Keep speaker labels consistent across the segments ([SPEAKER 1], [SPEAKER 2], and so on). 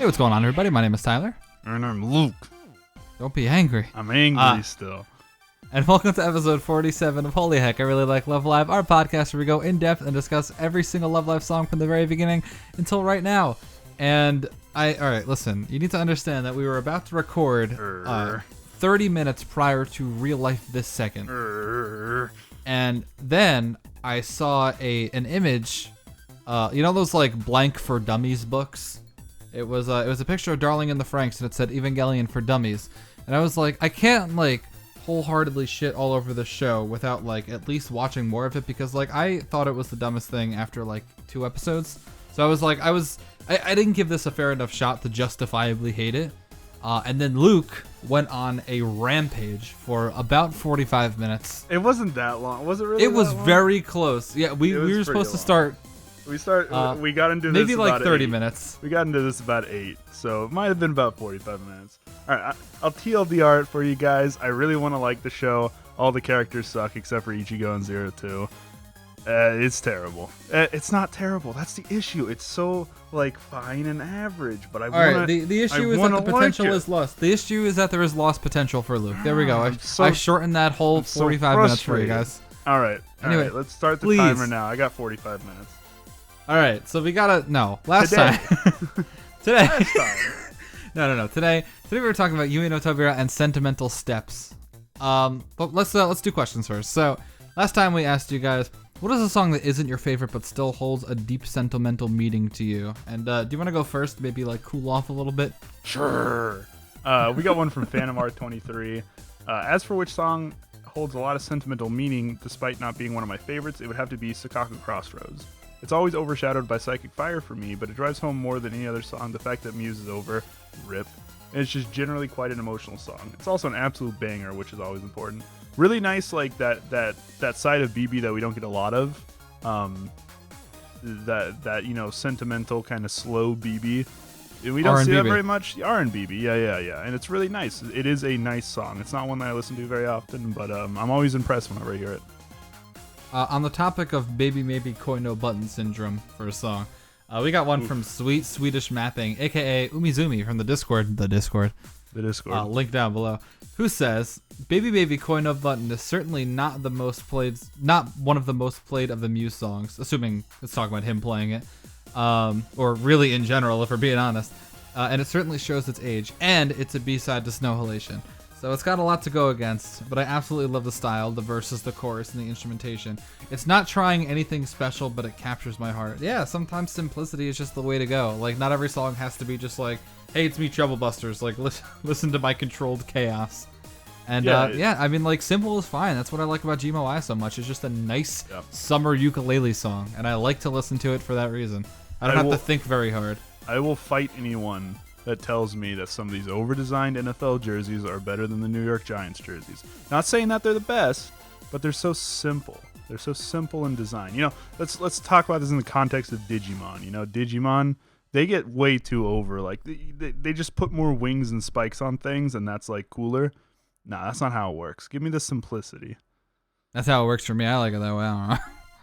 [SPEAKER 1] Hey, what's going on, everybody? My name is Tyler.
[SPEAKER 2] And I'm Luke.
[SPEAKER 1] Don't be angry.
[SPEAKER 2] I'm angry still.
[SPEAKER 1] And welcome to episode 47 of Holy Heck, I Really Like Love Live, our podcast where we go in depth and discuss every single Love Live song from the very beginning until right now. And alright, listen, you need to understand that we were about to record 30 minutes prior to real life this second. And then I saw an image, you know those like blank for dummies books? It was a picture of Darling in the Franxx and it said Evangelion for Dummies. And I was like, I can't like wholeheartedly shit all over the show without like at least watching more of it, because like I thought it was the dumbest thing after like 2 episodes. So I was like, I didn't give this a fair enough shot to justifiably hate it. And then Luke went on a rampage for about 45 minutes.
[SPEAKER 2] It wasn't that long. Was it really?
[SPEAKER 1] It was
[SPEAKER 2] that long?
[SPEAKER 1] very close. Yeah, we were supposed to start.
[SPEAKER 2] We got into this
[SPEAKER 1] maybe like
[SPEAKER 2] about
[SPEAKER 1] 30
[SPEAKER 2] 8.
[SPEAKER 1] minutes.
[SPEAKER 2] We got into this about 8, so it might have been about 45 minutes. All right, I'll TLDR it for you guys. I really want to like the show. All the characters suck except for Ichigo and Zero 2. It's terrible. It's not terrible. That's the issue. It's so like fine and average. But I want.
[SPEAKER 1] All right. The issue is that the potential is lost. The issue is that there is lost potential for Luke. There we go. I shortened that whole 45 minutes for you guys.
[SPEAKER 2] All right.
[SPEAKER 1] Anyway,
[SPEAKER 2] let's start the timer now. I got 45 minutes.
[SPEAKER 1] All right. So we gotta Today.
[SPEAKER 2] Last time.
[SPEAKER 1] No. Today we were talking about Yume no Tobira and Sentimental StepS. But let's do questions first. So last time we asked you guys, what is a song that isn't your favorite but still holds a deep sentimental meaning to you? And do you want to go first? Maybe like cool off a little bit.
[SPEAKER 2] Sure. We got one from Phantom Art 23. As for which song holds a lot of sentimental meaning despite not being one of my favorites, it would have to be Sakaku Crossroads. It's always overshadowed by Psychic Fire for me, but it drives home more than any other song the fact that Muse is over. Rip. And it's just generally quite an emotional song. It's also an absolute banger, which is always important. Really nice, like that side of BB that we don't get a lot of. That you know, sentimental kind of slow BB. We don't see that very much. R&B, yeah. And it's really nice. It is a nice song. It's not one that I listen to very often, but I'm always impressed whenever I hear it.
[SPEAKER 1] On the topic of Baby Maybe Koi no Button Syndrome for a song, we got one from Sweet Swedish Mapping, aka Umizumi from the Discord. Link down below. Who says, Baby Baby Koi no Button is certainly not one of the most played of the Muse songs, assuming it's talking about him playing it, or really in general, if we're being honest. And it certainly shows its age, and it's a B-side to Snow Halation. So it's got a lot to go against, but I absolutely love the style, the verses, the chorus, and the instrumentation. It's not trying anything special, but it captures my heart. Yeah, sometimes simplicity is just the way to go. Like, not every song has to be just like, hey, it's me, Trouble Busters. Like, listen to my controlled chaos. And yeah, I mean, like, simple is fine. That's what I like about GMOI so much. It's just a nice summer ukulele song, and I like to listen to it for that reason. I don't have to think very hard.
[SPEAKER 2] I will fight anyone that tells me that some of these over-designed NFL jerseys are better than the New York Giants jerseys. Not saying that they're the best, but they're so simple. They're so simple in design. You know, let's talk about this in the context of Digimon. You know, Digimon, they get way too over. Like, they just put more wings and spikes on things, and that's, like, cooler. Nah, that's not how it works. Give me the simplicity.
[SPEAKER 1] That's how it works for me. I like it that way. I don't know.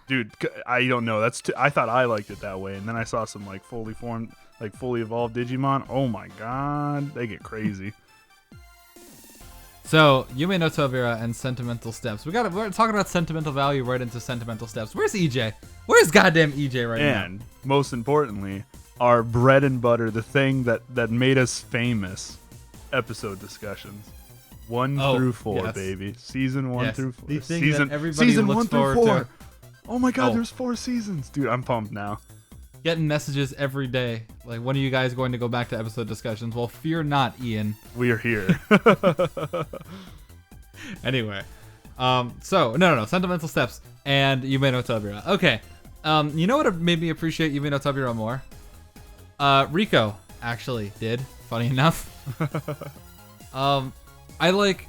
[SPEAKER 2] Dude, I don't know. I thought I liked it that way, and then I saw some, like, fully formed, like fully evolved Digimon. Oh my god, they get crazy.
[SPEAKER 1] So Yume no Tobira and Sentimental StepS. We're talking about sentimental value right into Sentimental StepS. Where's EJ? Where's goddamn EJ right now?
[SPEAKER 2] And most importantly, our bread and butter, the thing that made us famous, episode discussions. 1 through 4, yes. Baby. Season 1 through 4. Season 1 through 4. Oh my god, there's 4 seasons. Dude, I'm pumped now.
[SPEAKER 1] Getting messages every day. Like, when are you guys going to go back to episode discussions? Well, fear not, Ian.
[SPEAKER 2] We are here.
[SPEAKER 1] Anyway. So, no. Sentimental StepS and Yume no Tobira. Okay. You know what made me appreciate Yume no Tobira more? Rico actually did, funny enough. I like,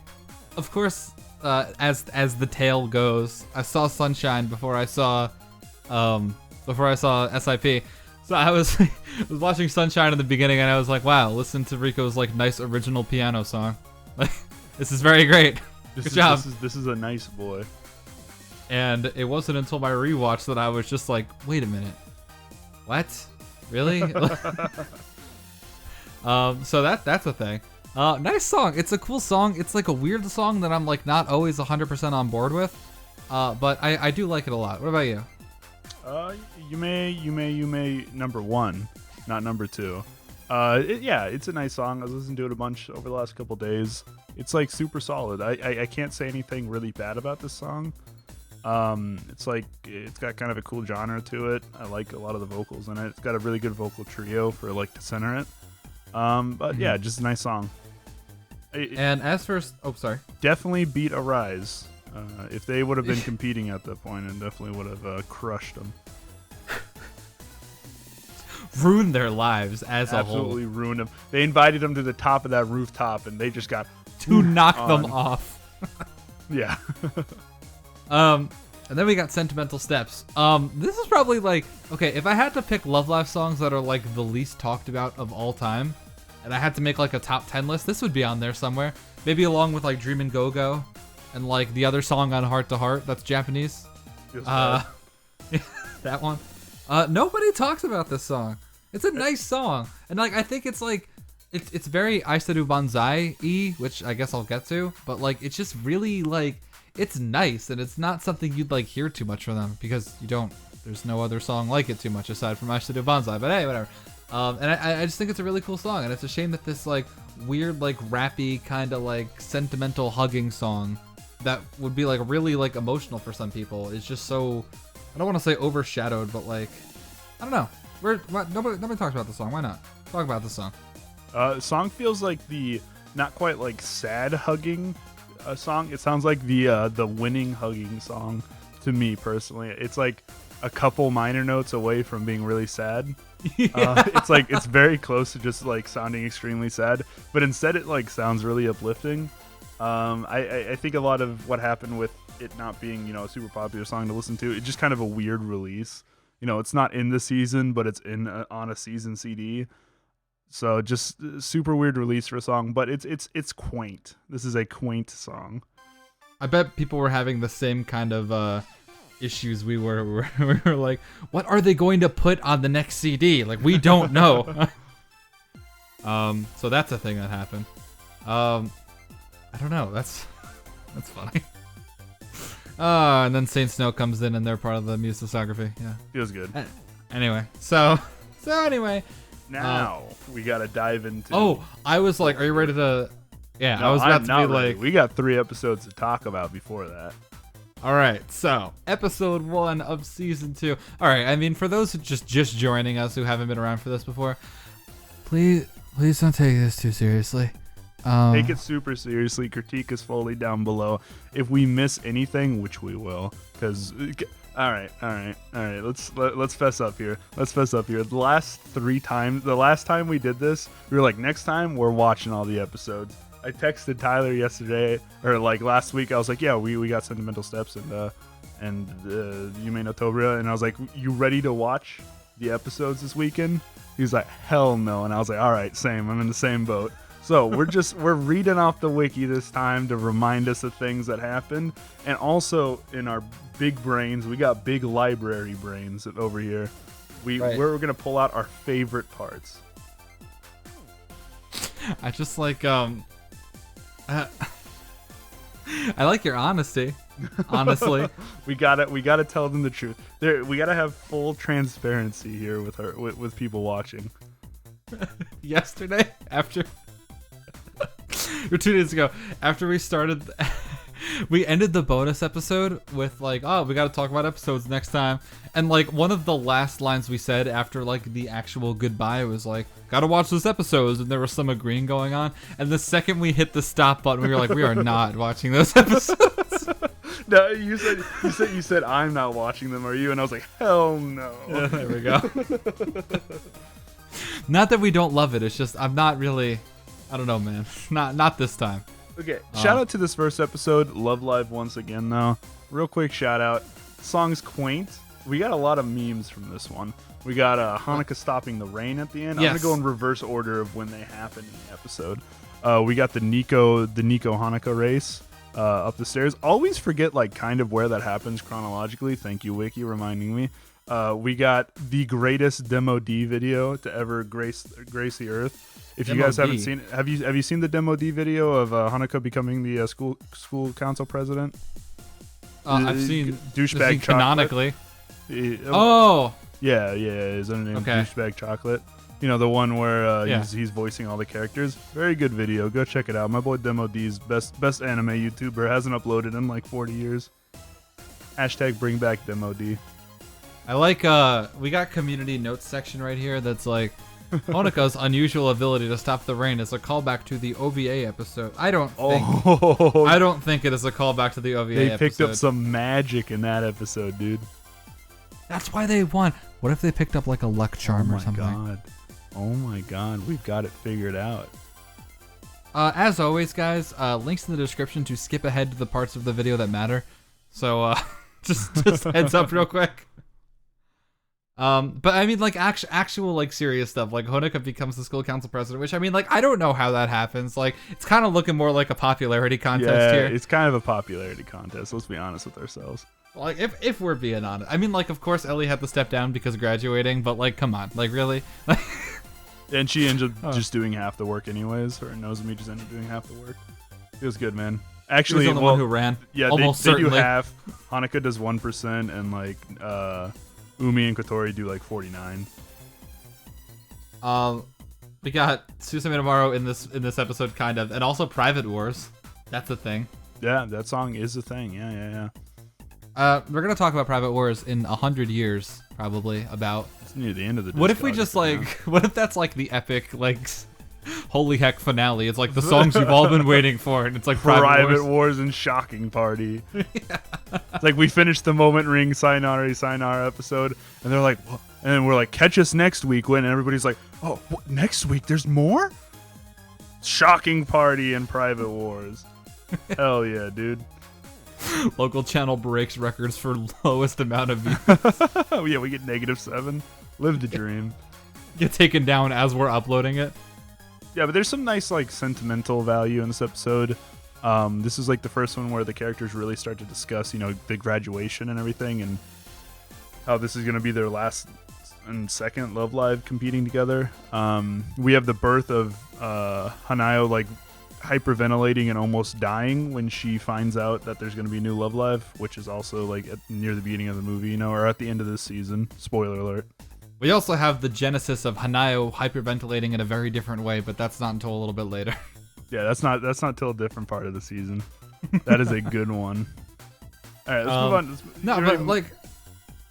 [SPEAKER 1] of course, as the tale goes, I saw Sunshine before I saw SIP. So I was watching Sunshine in the beginning and I was like, wow, listen to Rico's like nice original piano song. Like, this is very great. Good job.
[SPEAKER 2] This is a nice boy.
[SPEAKER 1] And it wasn't until my rewatch that I was just like, wait a minute. What? Really? So that's a thing. Nice song. It's a cool song. It's like a weird song that I'm like not always 100% on board with. But I do like it a lot. What about you?
[SPEAKER 2] Yume number 1, not number 2. It's a nice song. I was listening to it a bunch over the last couple days. It's like super solid. I can't say anything really bad about this song. It's got kind of a cool genre to it. I like a lot of the vocals in it. It's got a really good vocal trio for like to center it. But yeah, just a nice song.
[SPEAKER 1] And as for
[SPEAKER 2] definitely beat Arise. If they would have been competing at that point, and definitely would have crushed them.
[SPEAKER 1] Ruined their lives as a whole.
[SPEAKER 2] Absolutely ruined them. They invited them to the top of that rooftop, and they just got
[SPEAKER 1] to knock them off.
[SPEAKER 2] Yeah.
[SPEAKER 1] And then we got Sentimental Steps. This is probably like, okay, if I had to pick Love Life songs that are like the least talked about of all time, and I had to make like a top 10 list, this would be on there somewhere. Maybe along with like Dream and Go Go, and like the other song on Heart to Heart that's Japanese. That one. Nobody talks about this song. It's a nice song, and like I think it's like it's very Aisadu Banzai-y, which I guess I'll get to, but like it's just really like it's nice, and it's not something you'd like hear too much from them because you don't. There's no other song like it too much aside from Aisadu Banzai, but hey, whatever. And I just think it's a really cool song, and it's a shame that this like weird like rappy kind of like sentimental hugging song that would be like really like emotional for some people is just so, I don't want to say overshadowed, but like I don't know. Nobody talks about the song. Why not talk about the song?
[SPEAKER 2] The song feels like the not quite like sad hugging song. It sounds like the winning hugging song to me personally. It's like a couple minor notes away from being really sad. Yeah. It's like it's very close to just like sounding extremely sad, but instead it like sounds really uplifting. I think a lot of what happened with it not being, a super popular song to listen to, it's just kind of a weird release. It's not in the season, but it's on a season CD. So just super weird release for a song, but it's quaint. This is a quaint song.
[SPEAKER 1] I bet people were having the same kind of issues we were. We were like, what are they going to put on the next CD? Like, we don't know. So that's a thing that happened. I don't know. That's funny. And then Saint Snow comes in and they're part of the musicography. Yeah.
[SPEAKER 2] Feels good.
[SPEAKER 1] Anyway, so anyway.
[SPEAKER 2] Now we gotta dive into.
[SPEAKER 1] Oh, I was like, are you ready to? Yeah, no, I was about to be like,
[SPEAKER 2] we got 3 episodes to talk about before that.
[SPEAKER 1] All right, so episode 1 of season 2. All right, I mean, for those who just joining us who haven't been around for this before, please don't take this too seriously.
[SPEAKER 2] Take it super seriously. Critique us fully down below. If we miss anything, which we will, because all right. Let's fess up here. The last time we did this, we were like, next time we're watching all the episodes. I texted Tyler yesterday, or like last week. I was like, yeah, we got Sentimental Steps and Yume no Tobira, and I was like, you ready to watch the episodes this weekend? He was like, hell no, and I was like, all right, same. I'm in the same boat. So we're reading off the wiki this time to remind us of things that happened. And also in our big brains, we got big library brains over here. We're going to pull out our favorite parts.
[SPEAKER 1] I just like, I like your honesty, honestly.
[SPEAKER 2] we gotta tell them the truth. We gotta have full transparency here with people watching.
[SPEAKER 1] Yesterday, or 2 days ago, after we started, we ended the bonus episode with like, oh, we got to talk about episodes next time. And like one of the last lines we said after like the actual goodbye was like, gotta watch this episode. And there was some agreeing going on. And the second we hit the stop button, we were like, we are not watching those episodes.
[SPEAKER 2] No, you said I'm not watching them, are you? And I was like, hell no.
[SPEAKER 1] Yeah, there we go. Not that we don't love it. It's just I'm not really. I don't know, man. Not this time.
[SPEAKER 2] Okay, shout out to this first episode, Love Live once again, though. Real quick shout out. Song's quaint. We got a lot of memes from this one. We got Hanukkah stopping the rain at the end. Yes. I'm gonna go in reverse order of when they happen in the episode. We got the Nico Hanukkah race up the stairs. Always forget like kind of where that happens chronologically. Thank you, Wiki, reminding me. We got the greatest Demo D video to ever grace the earth. If you
[SPEAKER 1] Demo
[SPEAKER 2] guys haven't
[SPEAKER 1] D.
[SPEAKER 2] seen it, have you seen the Demo D video of Hanukkah becoming the school council president?
[SPEAKER 1] I've seen
[SPEAKER 2] douchebag
[SPEAKER 1] canonically.
[SPEAKER 2] Chocolate.
[SPEAKER 1] Oh,
[SPEAKER 2] Yeah, his own name is
[SPEAKER 1] Okay.
[SPEAKER 2] Douchebag Chocolate. You know, the one where
[SPEAKER 1] Yeah.
[SPEAKER 2] he's voicing all the characters. Very good video. Go check it out. My boy Demo D's best anime YouTuber. Hasn't uploaded in like 40 years. Hashtag bring back Demo D.
[SPEAKER 1] I like we got community notes section right here that's like Honika's unusual ability to stop the rain is a callback to the OVA episode. I don't think it is a callback to the OVA
[SPEAKER 2] They
[SPEAKER 1] episode.
[SPEAKER 2] picked up some magic in that episode, dude.
[SPEAKER 1] That's why they won. What if they picked up like a luck charm or something?
[SPEAKER 2] Oh my god, we've got it figured out.
[SPEAKER 1] As always, guys, links in the description to skip ahead to the parts of the video that matter. So just heads up real quick. But I mean, like actual like serious stuff. Like Honoka becomes the school council president, which I mean, like I don't know how that happens. Like it's kind of looking more like a popularity contest here.
[SPEAKER 2] It's kind of a popularity contest. Let's be honest with ourselves.
[SPEAKER 1] Like if we're being honest, I mean, like of course Ellie had to step down because of graduating, but like come on, like really.
[SPEAKER 2] And she ended up just doing half the work anyways. Her and Nozomi just ended up doing half the work. It was good, man. Actually,
[SPEAKER 1] he was the only one who ran.
[SPEAKER 2] Yeah,
[SPEAKER 1] almost
[SPEAKER 2] they do
[SPEAKER 1] certainly.
[SPEAKER 2] half. Hanukkah does 1%, and like Umi and Kotori do like 49.
[SPEAKER 1] We got Susume tomorrow in this episode, kind of, and also Private Wars. That's a thing.
[SPEAKER 2] Yeah, that song is a thing. Yeah.
[SPEAKER 1] We're gonna talk about Private Wars in 100 years, probably. About
[SPEAKER 2] It's near the end of the.
[SPEAKER 1] what if we just like? What if that's like the epic like holy heck finale? It's like the songs you've all been waiting for, and it's like
[SPEAKER 2] Private Wars and Shocking Party. It's like we finished the Moment Ring Sayonara episode, and they're like, what? And then we're like, catch us next week when everybody's like, oh, what, next week there's more? Shocking Party and Private Wars. Hell yeah, dude.
[SPEAKER 1] Local channel breaks records for lowest amount of views.
[SPEAKER 2] Oh yeah, we get -7. Live the dream.
[SPEAKER 1] Get taken down as we're uploading it.
[SPEAKER 2] Yeah, but there's some nice like sentimental value in this episode. This is like the first one where the characters really start to discuss, you know, the graduation and everything, and how this is gonna be their last and second Love Live competing together. We have the birth of Hanayo like hyperventilating and almost dying when she finds out that there's gonna be a new Love Live, which is also like near the beginning of the movie, you know, or at the end of this season. Spoiler alert.
[SPEAKER 1] We also have the genesis of Hanayo hyperventilating in a very different way, but that's not until a little bit later.
[SPEAKER 2] Yeah, that's not till a different part of the season. That is a good one. All right, let's move on.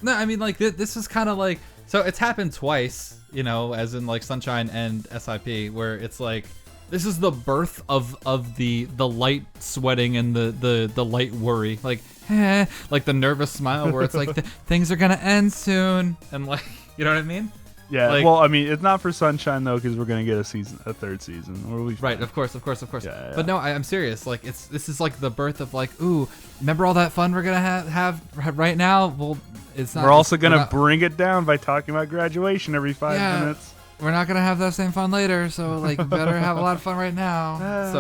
[SPEAKER 1] No, I mean, like this is kind of like, so it's happened twice, you know, as in like Sunshine and SIP, where it's like this is the birth of the light sweating and the light worry, like like the nervous smile where it's like things are gonna end soon, and like, you know what I mean?
[SPEAKER 2] Yeah,
[SPEAKER 1] like,
[SPEAKER 2] well, I mean, it's not for Sunshine though, because we're gonna get a third season.
[SPEAKER 1] Right, of course.
[SPEAKER 2] Yeah.
[SPEAKER 1] But no, I'm serious. Like, this is like the birth of like, ooh, remember all that fun we're gonna have right now? Well, it's not.
[SPEAKER 2] We're also gonna bring it down by talking about graduation every 5 minutes.
[SPEAKER 1] We're not gonna have that same fun later, so like, better have a lot of fun right now.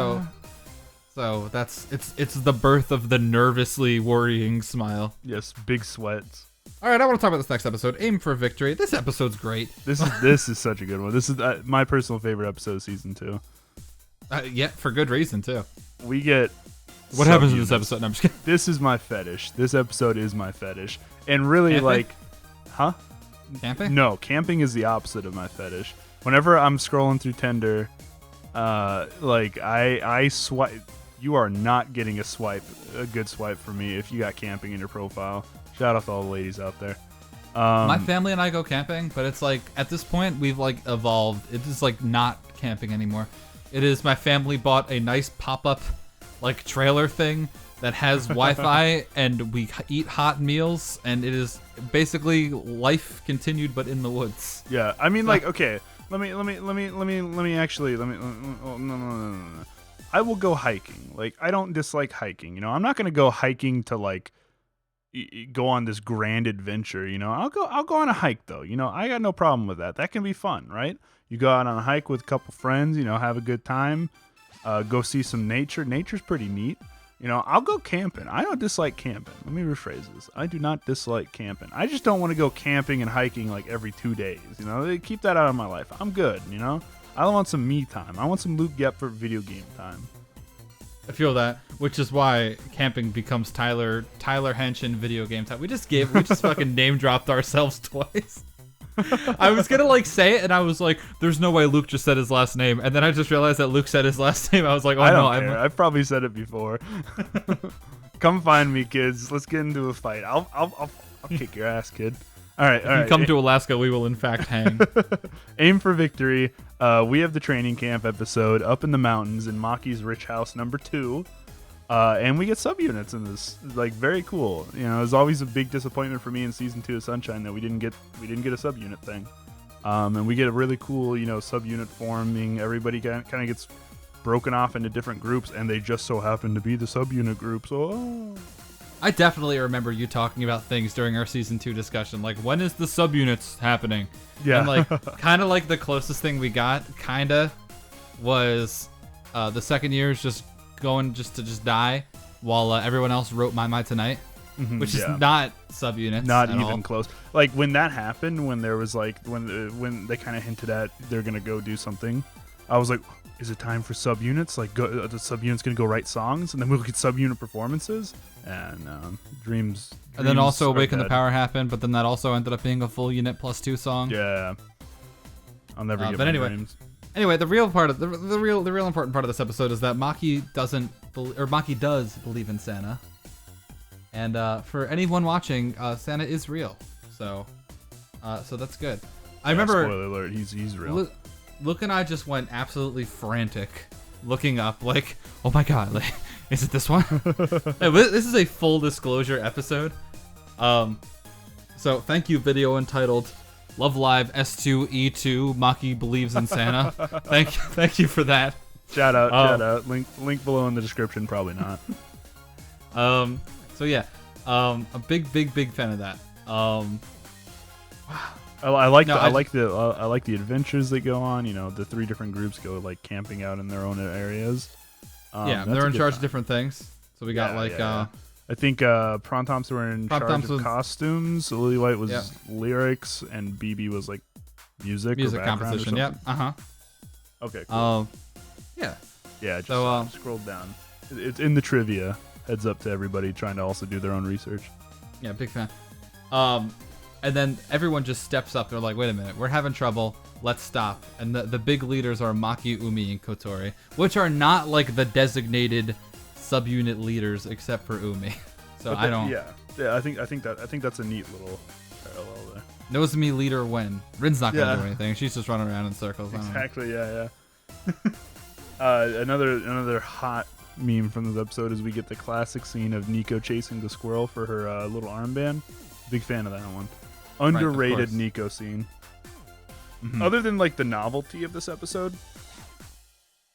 [SPEAKER 1] So that's it's the birth of the nervously worrying smile.
[SPEAKER 2] Yes, big sweats.
[SPEAKER 1] All right, I want to talk about this next episode. Aim for Victory. This episode's great.
[SPEAKER 2] This is such a good one. This is my personal favorite episode of season 2.
[SPEAKER 1] Yeah, for good reason too.
[SPEAKER 2] We get
[SPEAKER 1] what happens in this episode? No, I'm just kidding.
[SPEAKER 2] This is my fetish. This episode is my fetish, and really
[SPEAKER 1] camping?
[SPEAKER 2] like, huh?
[SPEAKER 1] Camping?
[SPEAKER 2] No, camping is the opposite of my fetish. Whenever I'm scrolling through Tinder, like I swipe. You are not getting a good swipe for me if you got camping in your profile. Shout out to all the ladies out there.
[SPEAKER 1] My family and I go camping, but it's like at this point we've like evolved. It is like not camping anymore. It is my family bought a nice pop-up like trailer thing that has Wi-Fi and we eat hot meals, and it is basically life continued but in the woods.
[SPEAKER 2] Yeah, I mean like okay, let me actually no. I will go hiking. Like I don't dislike hiking. You know, I'm not gonna go hiking to like go on this grand adventure, you know. I'll go on a hike though, you know. I got no problem with that. That can be fun, right? You go out on a hike with a couple friends, you know, have a good time, go see some nature. Nature's pretty neat. I'll go camping. I don't dislike camping. Let me rephrase this. I do not dislike camping. I just don't want to go camping and hiking like every 2 days. Keep that out of my life. I'm good. I want some me time. I want some Luke Gepfert video game time.
[SPEAKER 1] I feel that, which is why camping becomes Tyler Henshin video game time. We just fucking name dropped ourselves twice. I was gonna say it, and I was like, "There's no way Luke just said his last name," and then I just realized that Luke said his last name. I was like, "Oh,
[SPEAKER 2] I don't care. I've probably said it before." Come find me, kids. Let's get into a fight. I'll kick your ass, kid. All right.
[SPEAKER 1] If you come to Alaska, we will in fact hang.
[SPEAKER 2] Aim for victory. We have the training camp episode up in the mountains in Maki's Rich House #2. And we get subunits in this, very cool. It was always a big disappointment for me in season 2 of Sunshine that we didn't get a subunit thing. And we get a really cool, subunit forming. Everybody kind of gets broken off into different groups, and they just so happen to be the subunit groups. Oh.
[SPEAKER 1] I definitely remember you talking about things during our season 2 discussion, like when is the subunits happening?
[SPEAKER 2] Yeah.
[SPEAKER 1] And kind of the closest thing we got, was the second year is just going to die while everyone else wrote My Tonight, which is not subunits,
[SPEAKER 2] not
[SPEAKER 1] at
[SPEAKER 2] even
[SPEAKER 1] all.
[SPEAKER 2] close. When that happened, when there was when they kind of hinted at they're gonna go do something, I was like, is it time for subunits? The subunits gonna go write songs, and then we'll get subunit performances. And dreams.
[SPEAKER 1] And then also Awaken the Power happened, but then that also ended up being a full unit +2 song.
[SPEAKER 2] Yeah, I'll never get
[SPEAKER 1] but
[SPEAKER 2] my
[SPEAKER 1] anyway.
[SPEAKER 2] dreams.
[SPEAKER 1] Anyway, the real important part of this episode is that Maki does believe in Santa, and for anyone watching, Santa is real. So that's good. I remember.
[SPEAKER 2] Spoiler alert: he's real.
[SPEAKER 1] Luke and I just went absolutely frantic, looking up oh my god, is it this one? This is a full disclosure episode. So thank you, video entitled Love Live S2E2 Maki believes in Santa. Thank you for that.
[SPEAKER 2] Shout out. Link below in the description. Probably not.
[SPEAKER 1] So yeah, a big fan of that. Wow.
[SPEAKER 2] I like the adventures that go on. The 3 different groups go camping out in their own areas.
[SPEAKER 1] They're in charge of different things. So we got
[SPEAKER 2] I think Prom Thompson were in charge of costumes. Lily White was lyrics, and BB was music or
[SPEAKER 1] composition. Yep.
[SPEAKER 2] Okay. Cool.
[SPEAKER 1] Yeah.
[SPEAKER 2] Yeah. Just scroll down. It's in the trivia. Heads up to everybody trying to also do their own research.
[SPEAKER 1] Yeah, big fan. And then everyone just steps up. They're like, wait a minute, we're having trouble. Let's stop. And the big leaders are Maki, Umi, and Kotori, which are not the designated subunit leaders except for Umi. So I don't.
[SPEAKER 2] Yeah. I think that's a neat little parallel there.
[SPEAKER 1] Nozomi leader when Rin's not gonna do anything. She's just running around in circles.
[SPEAKER 2] Exactly. Yeah. Another hot meme from this episode is we get the classic scene of Nico chasing the squirrel for her little armband. Big fan of that one. Underrated Nico scene. Mm-hmm. Other than the novelty of this episode,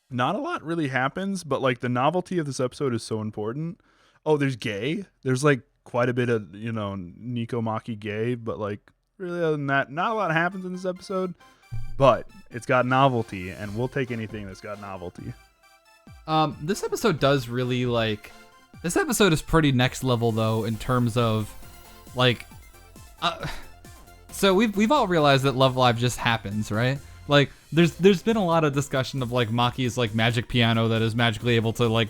[SPEAKER 2] not a lot really happens, but the novelty of this episode is so important. Oh, there's gay. There's quite a bit of Nico Maki gay, but really other than that, not a lot happens in this episode. But it's got novelty, and we'll take anything that's got novelty.
[SPEAKER 1] This episode does really this episode is pretty next level though in terms of so we've all realized that Love Live just happens, right? There's been a lot of discussion of Maki's magic piano that is magically able to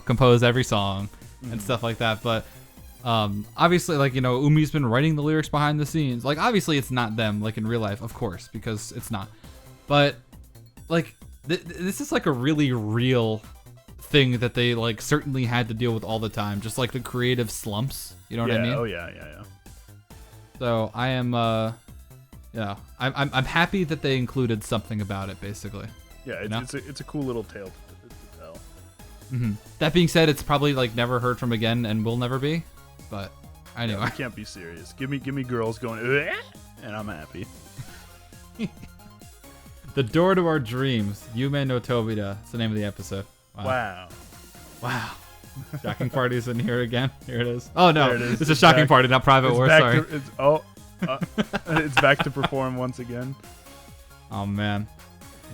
[SPEAKER 1] compose every song and stuff like that. But obviously Umi's been writing the lyrics behind the scenes. Obviously it's not them in real life, of course, because it's not. But this is a really real thing that they certainly had to deal with all the time, just the creative slumps. You know what I mean?
[SPEAKER 2] Oh yeah.
[SPEAKER 1] So I am, I'm happy that they included something about it, basically.
[SPEAKER 2] Yeah, it's a cool little tale to tell.
[SPEAKER 1] Mm-hmm. That being said, it's probably never heard from again and will never be. But anyway,
[SPEAKER 2] I can't be serious. Give me girls going, and I'm happy.
[SPEAKER 1] The Door to Our Dreams, Yume no Tobira. It's the name of the episode.
[SPEAKER 2] Wow.
[SPEAKER 1] Shocking party's in here again. Here it is. Oh no,
[SPEAKER 2] it is.
[SPEAKER 1] It's a shocking party, not Private War. Sorry.
[SPEAKER 2] It's back to perform once again.
[SPEAKER 1] Oh man.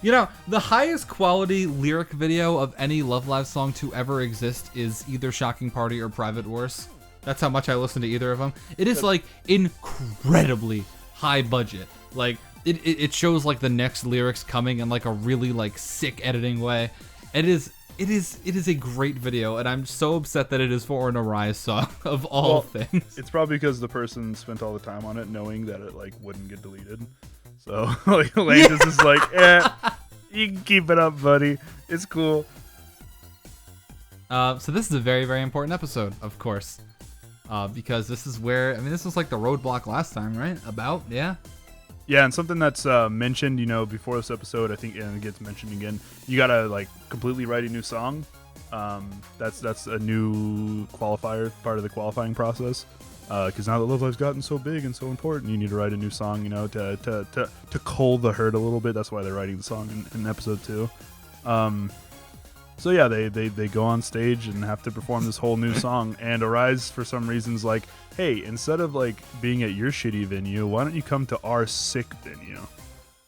[SPEAKER 1] You know, the highest quality lyric video of any Love Live song to ever exist is either Shocking Party or Private Wars. That's how much I listen to either of them. It is like incredibly high budget. Like it shows like the next lyrics coming in like a really like sick editing way. It is a great video, and I'm so upset that it is for an Arise song of all things.
[SPEAKER 2] It's probably because the person spent all the time on it knowing that it like wouldn't get deleted. So like Landis is like, you can keep it up, buddy. It's cool.
[SPEAKER 1] So this is a very, very important episode, of course. Because this is where, I mean, this was like the roadblock last time, right?
[SPEAKER 2] Yeah, and something that's mentioned, you know, before this episode, I think, and it gets mentioned again, you gotta like completely write a new song. That's a new qualifier, part of the qualifying process. Because now that Love Live's gotten so big and so important, you need to write a new song, you know, to cull the herd a little bit. That's why they're writing the song in episode 2. So yeah, they go on stage and have to perform this whole new song, and Arise for some reason's like, hey, instead of like being at your shitty venue, why don't you come to our sick venue?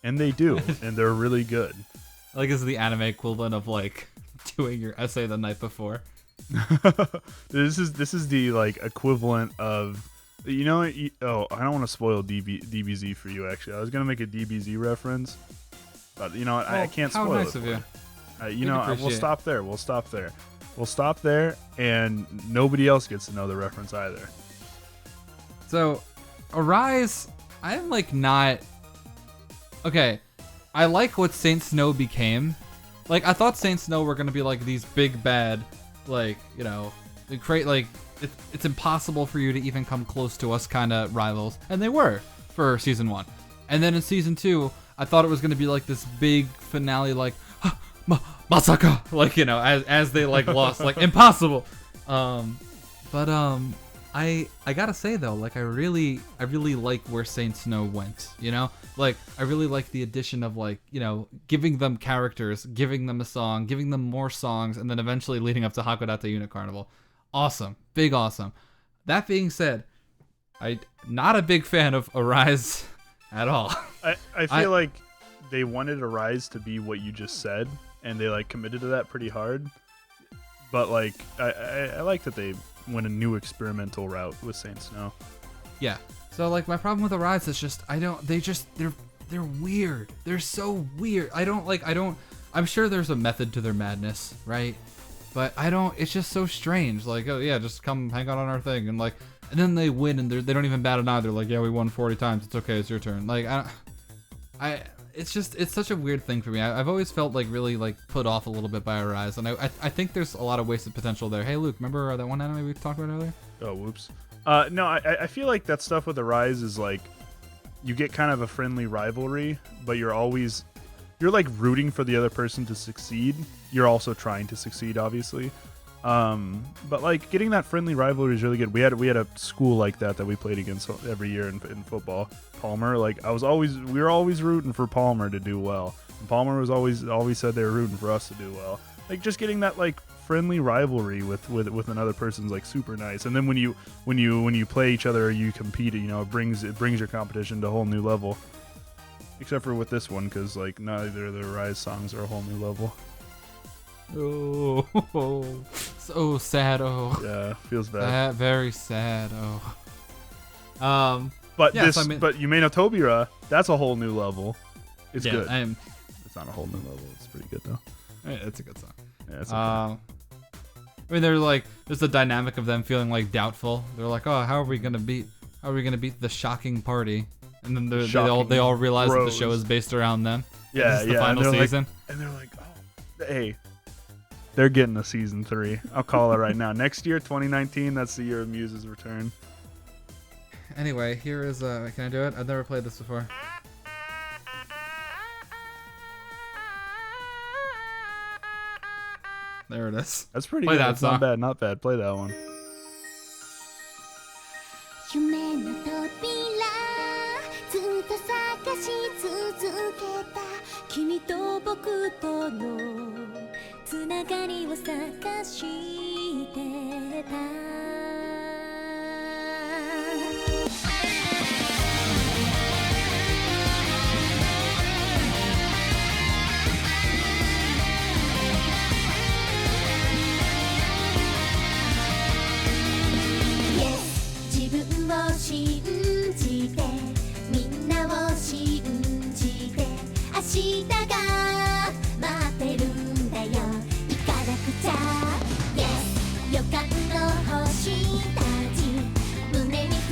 [SPEAKER 2] And they do, and they're really good.
[SPEAKER 1] Like, this is the anime equivalent of like doing your essay the night before.
[SPEAKER 2] This is the like equivalent of, you know, I don't want to spoil DBZ for you. Actually, I was gonna make a DBZ reference, but you know what, I can't spoil
[SPEAKER 1] nice
[SPEAKER 2] it.
[SPEAKER 1] Of you.
[SPEAKER 2] You know, we'll stop there. We'll stop there, and nobody else gets to know the reference either.
[SPEAKER 1] So, Arise, I'm like not okay. I like what Saint Snow became. Like, I thought Saint Snow were gonna be like these big bad, like, you know, they create like it's impossible for you to even come close to us kind of rivals, and they were for season 1. And then in season 2, I thought it was gonna be like this big finale, like Masaka, like, you know, as they like lost, like impossible. But I gotta say though, like I really like where Saint Snow went, you know? Like, I really like the addition of, like, you know, giving them characters, giving them a song, giving them more songs, and then eventually leading up to Hakodate Unit Carnival. Awesome. Big awesome. That being said, I'm not a big fan of Arise at all.
[SPEAKER 2] I feel like they wanted Arise to be what you just said, and they like committed to that pretty hard. But like I like that they went a new experimental route with Saint Snow.
[SPEAKER 1] Yeah. So like my problem with Arise is just they're weird. They're so weird. I'm sure there's a method to their madness, right? But it's just so strange. Like, oh yeah, just come hang out on our thing, and then they win, and they don't even bat an eye. They're like, yeah, we won 40 times. It's okay. It's your turn. Like, it's such a weird thing for me. I've always felt like really like put off a little bit by Arise, and I think there's a lot of wasted potential there. Hey Luke, remember that one anime we talked about earlier?
[SPEAKER 2] Oh, whoops. No, I feel like that stuff with Arise is like, you get kind of a friendly rivalry, but you're like rooting for the other person to succeed. You're also trying to succeed, obviously. But like getting that friendly rivalry is really good. We had a school like that we played against every year in football. Palmer, like we were always rooting for Palmer to do well. And Palmer was always said they were rooting for us to do well. Like just getting that like friendly rivalry with another person's like super nice. And then when you play each other or you compete, you know, it brings your competition to a whole new level. Except for with this one, because like neither of the Rise songs are a whole new level.
[SPEAKER 1] Oh, so sad. Oh,
[SPEAKER 2] yeah, feels bad.
[SPEAKER 1] Very sad. Oh.
[SPEAKER 2] But but Yume no Tobira, that's a whole new level. It's good. It's not a whole new level. It's pretty good though.
[SPEAKER 1] It's a good song.
[SPEAKER 2] Yeah, it's okay.
[SPEAKER 1] I mean, there's the dynamic of them feeling like doubtful. They're like, oh, how are we gonna beat the Shocking Party? And then they all realize that the show is based around them.
[SPEAKER 2] Yeah,
[SPEAKER 1] this is the final season.
[SPEAKER 2] And they're like, oh, hey, they're getting a season 3. I'll call it right now. Next year, 2019, that's the year of Muse's return.
[SPEAKER 1] Anyway, here is can I do it? I've never played this before. There it is.
[SPEAKER 2] That's pretty
[SPEAKER 1] Play
[SPEAKER 2] good.
[SPEAKER 1] That
[SPEAKER 2] That's
[SPEAKER 1] song.
[SPEAKER 2] not bad. Play that one.
[SPEAKER 3] 夢の扉ずっと探し続けた君と僕とのつながりを探してた
[SPEAKER 2] It's
[SPEAKER 3] らが待ってるんだよ行かなくちゃ Yes 予感の星たち胸に降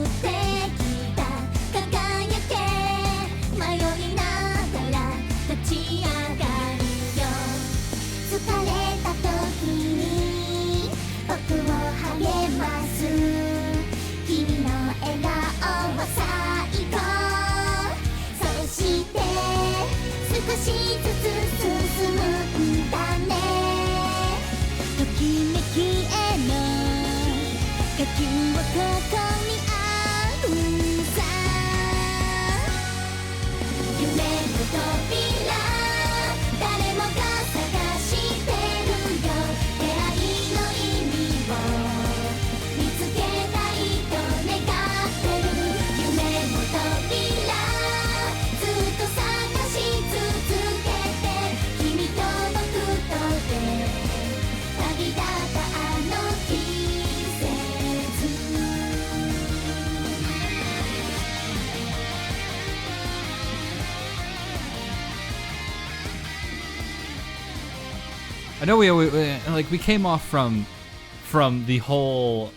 [SPEAKER 3] ってきた輝け迷いながら立ち上がるよ疲れた時に僕を励ます君の笑顔は最高そして少しずつ進むんだねときめきへの火球はここにあるさ夢の扉誰もが探してるよ出会いの意味を見つけたいと願ってる夢の扉ずっと探し続けて君と僕とで旅立ったあの季節
[SPEAKER 1] I know we came off from the whole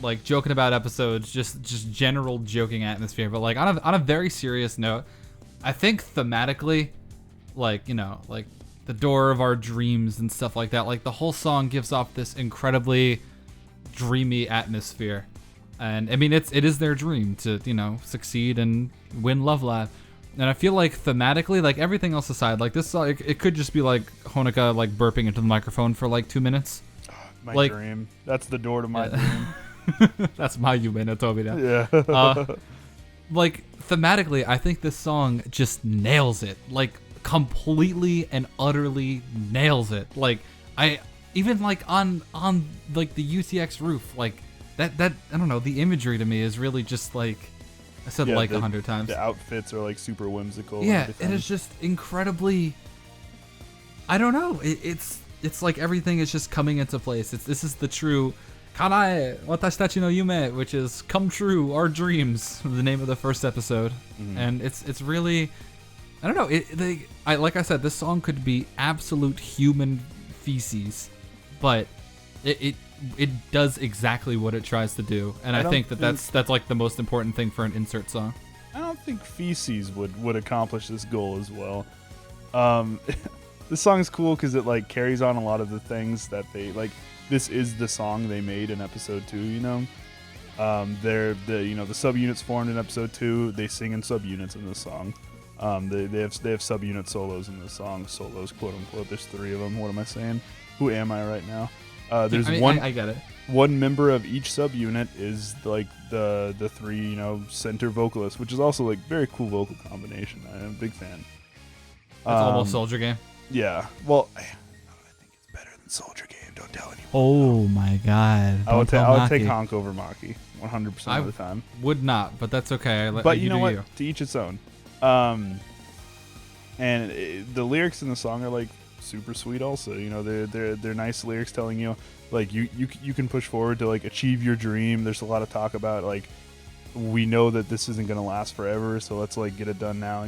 [SPEAKER 1] like joking about episodes, just general joking atmosphere, but like on a very serious note, I think thematically, like like the door of our dreams and stuff like that, like the whole song gives off this incredibly dreamy atmosphere, and I mean it is their dream to succeed and win Love Live. And I feel like thematically, like everything else aside, like this song, it could just be like Honoka like burping into the microphone for like 2 minutes.
[SPEAKER 2] My
[SPEAKER 1] like,
[SPEAKER 2] dream. That's the door to my dream.
[SPEAKER 1] That's my Yume no Tobira.
[SPEAKER 2] Yeah.
[SPEAKER 1] Like thematically, I think this song just nails it. Like completely and utterly nails it. Like I even like on like the UTX roof, like that I don't know, the imagery to me is really just like I said like 100 times.
[SPEAKER 2] The outfits are like super whimsical.
[SPEAKER 1] Yeah, it is just incredibly. I don't know. It's like everything is just coming into place. This is the true Kanae Watashitachi no Yume, which is come true, our dreams. The name of the first episode, and it's really, I don't know. Like I said, this song could be absolute human feces, but it does exactly what it tries to do, and I think that's like the most important thing for an insert song.
[SPEAKER 2] I don't think feces would accomplish this goal as well. This song is cool because it like carries on a lot of the things that they like. This is the song they made in episode 2. They're the subunits formed in episode 2. They sing in subunits in this song. They have subunit solos in this song. Solos, quote unquote. There's 3 of them. What am I saying? Who am I right now? There's
[SPEAKER 1] I get it.
[SPEAKER 2] One member of each subunit is like the 3 center vocalists, which is also like very cool vocal combination. I'm a big fan.
[SPEAKER 1] It's almost Soldier Game.
[SPEAKER 2] Yeah. Well, I think it's better than Soldier Game. Don't tell anyone.
[SPEAKER 1] Oh my god.
[SPEAKER 2] I would take Honk over Maki 100% of the time.
[SPEAKER 1] Would not, but that's okay.
[SPEAKER 2] But you know what? To each its own. And the lyrics in the song are like super sweet also. They're nice lyrics telling you like you can push forward to like achieve your dream. There's a lot of talk about like we know that this isn't going to last forever, so let's like get it done now,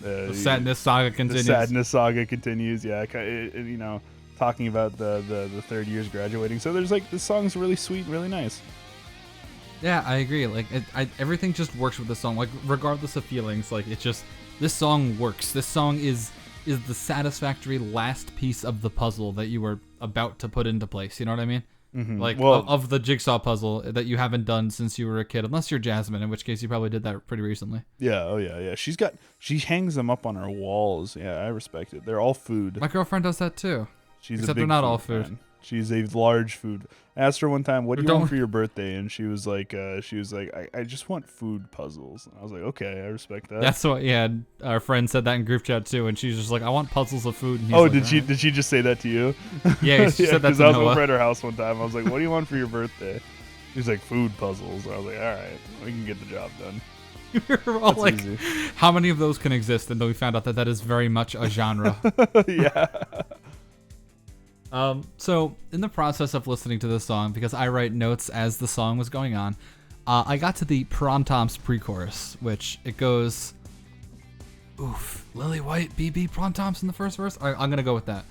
[SPEAKER 1] the sadness saga continues.
[SPEAKER 2] The sadness saga continues, yeah. Talking about the third year's graduating. So there's like this song's really sweet, really nice.
[SPEAKER 1] Yeah, I agree. Like everything just works with the song. Like regardless of feelings, like this song works. This song is the satisfactory last piece of the puzzle that you were about to put into place. You know what I mean? Mm-hmm. Like of the jigsaw puzzle that you haven't done since you were a kid, unless you're Jasmine, in which case you probably did that pretty recently.
[SPEAKER 2] Yeah. Oh yeah. She hangs them up on her walls. Yeah, I respect it. They're all food.
[SPEAKER 1] My girlfriend does that too.
[SPEAKER 2] Except
[SPEAKER 1] they're not all food.
[SPEAKER 2] Fan. She's a large food. I asked her one time, "What do you want for your birthday?" And she was like, I just want food puzzles." And I was like, "Okay, I respect that."
[SPEAKER 1] That's what. Yeah, our friend said that in group chat too, and she's just like, "I want puzzles of food." And
[SPEAKER 2] like, did she just say that to you?
[SPEAKER 1] Yeah, she said that to
[SPEAKER 2] Because I was over at her house one time. I was like, "What do you want for your birthday?" She's like, "Food puzzles." I was like, "All right, we can get the job done."
[SPEAKER 1] We were all like, easy. How many of those can exist? And then we found out that is very much a genre.
[SPEAKER 2] Yeah.
[SPEAKER 1] So in the process of listening to this song, because I write notes as the song was going on, I got to the Prantom's pre-chorus, which it goes oof, Lily White, BB, Prom Toms in the first verse. I'm gonna go with that.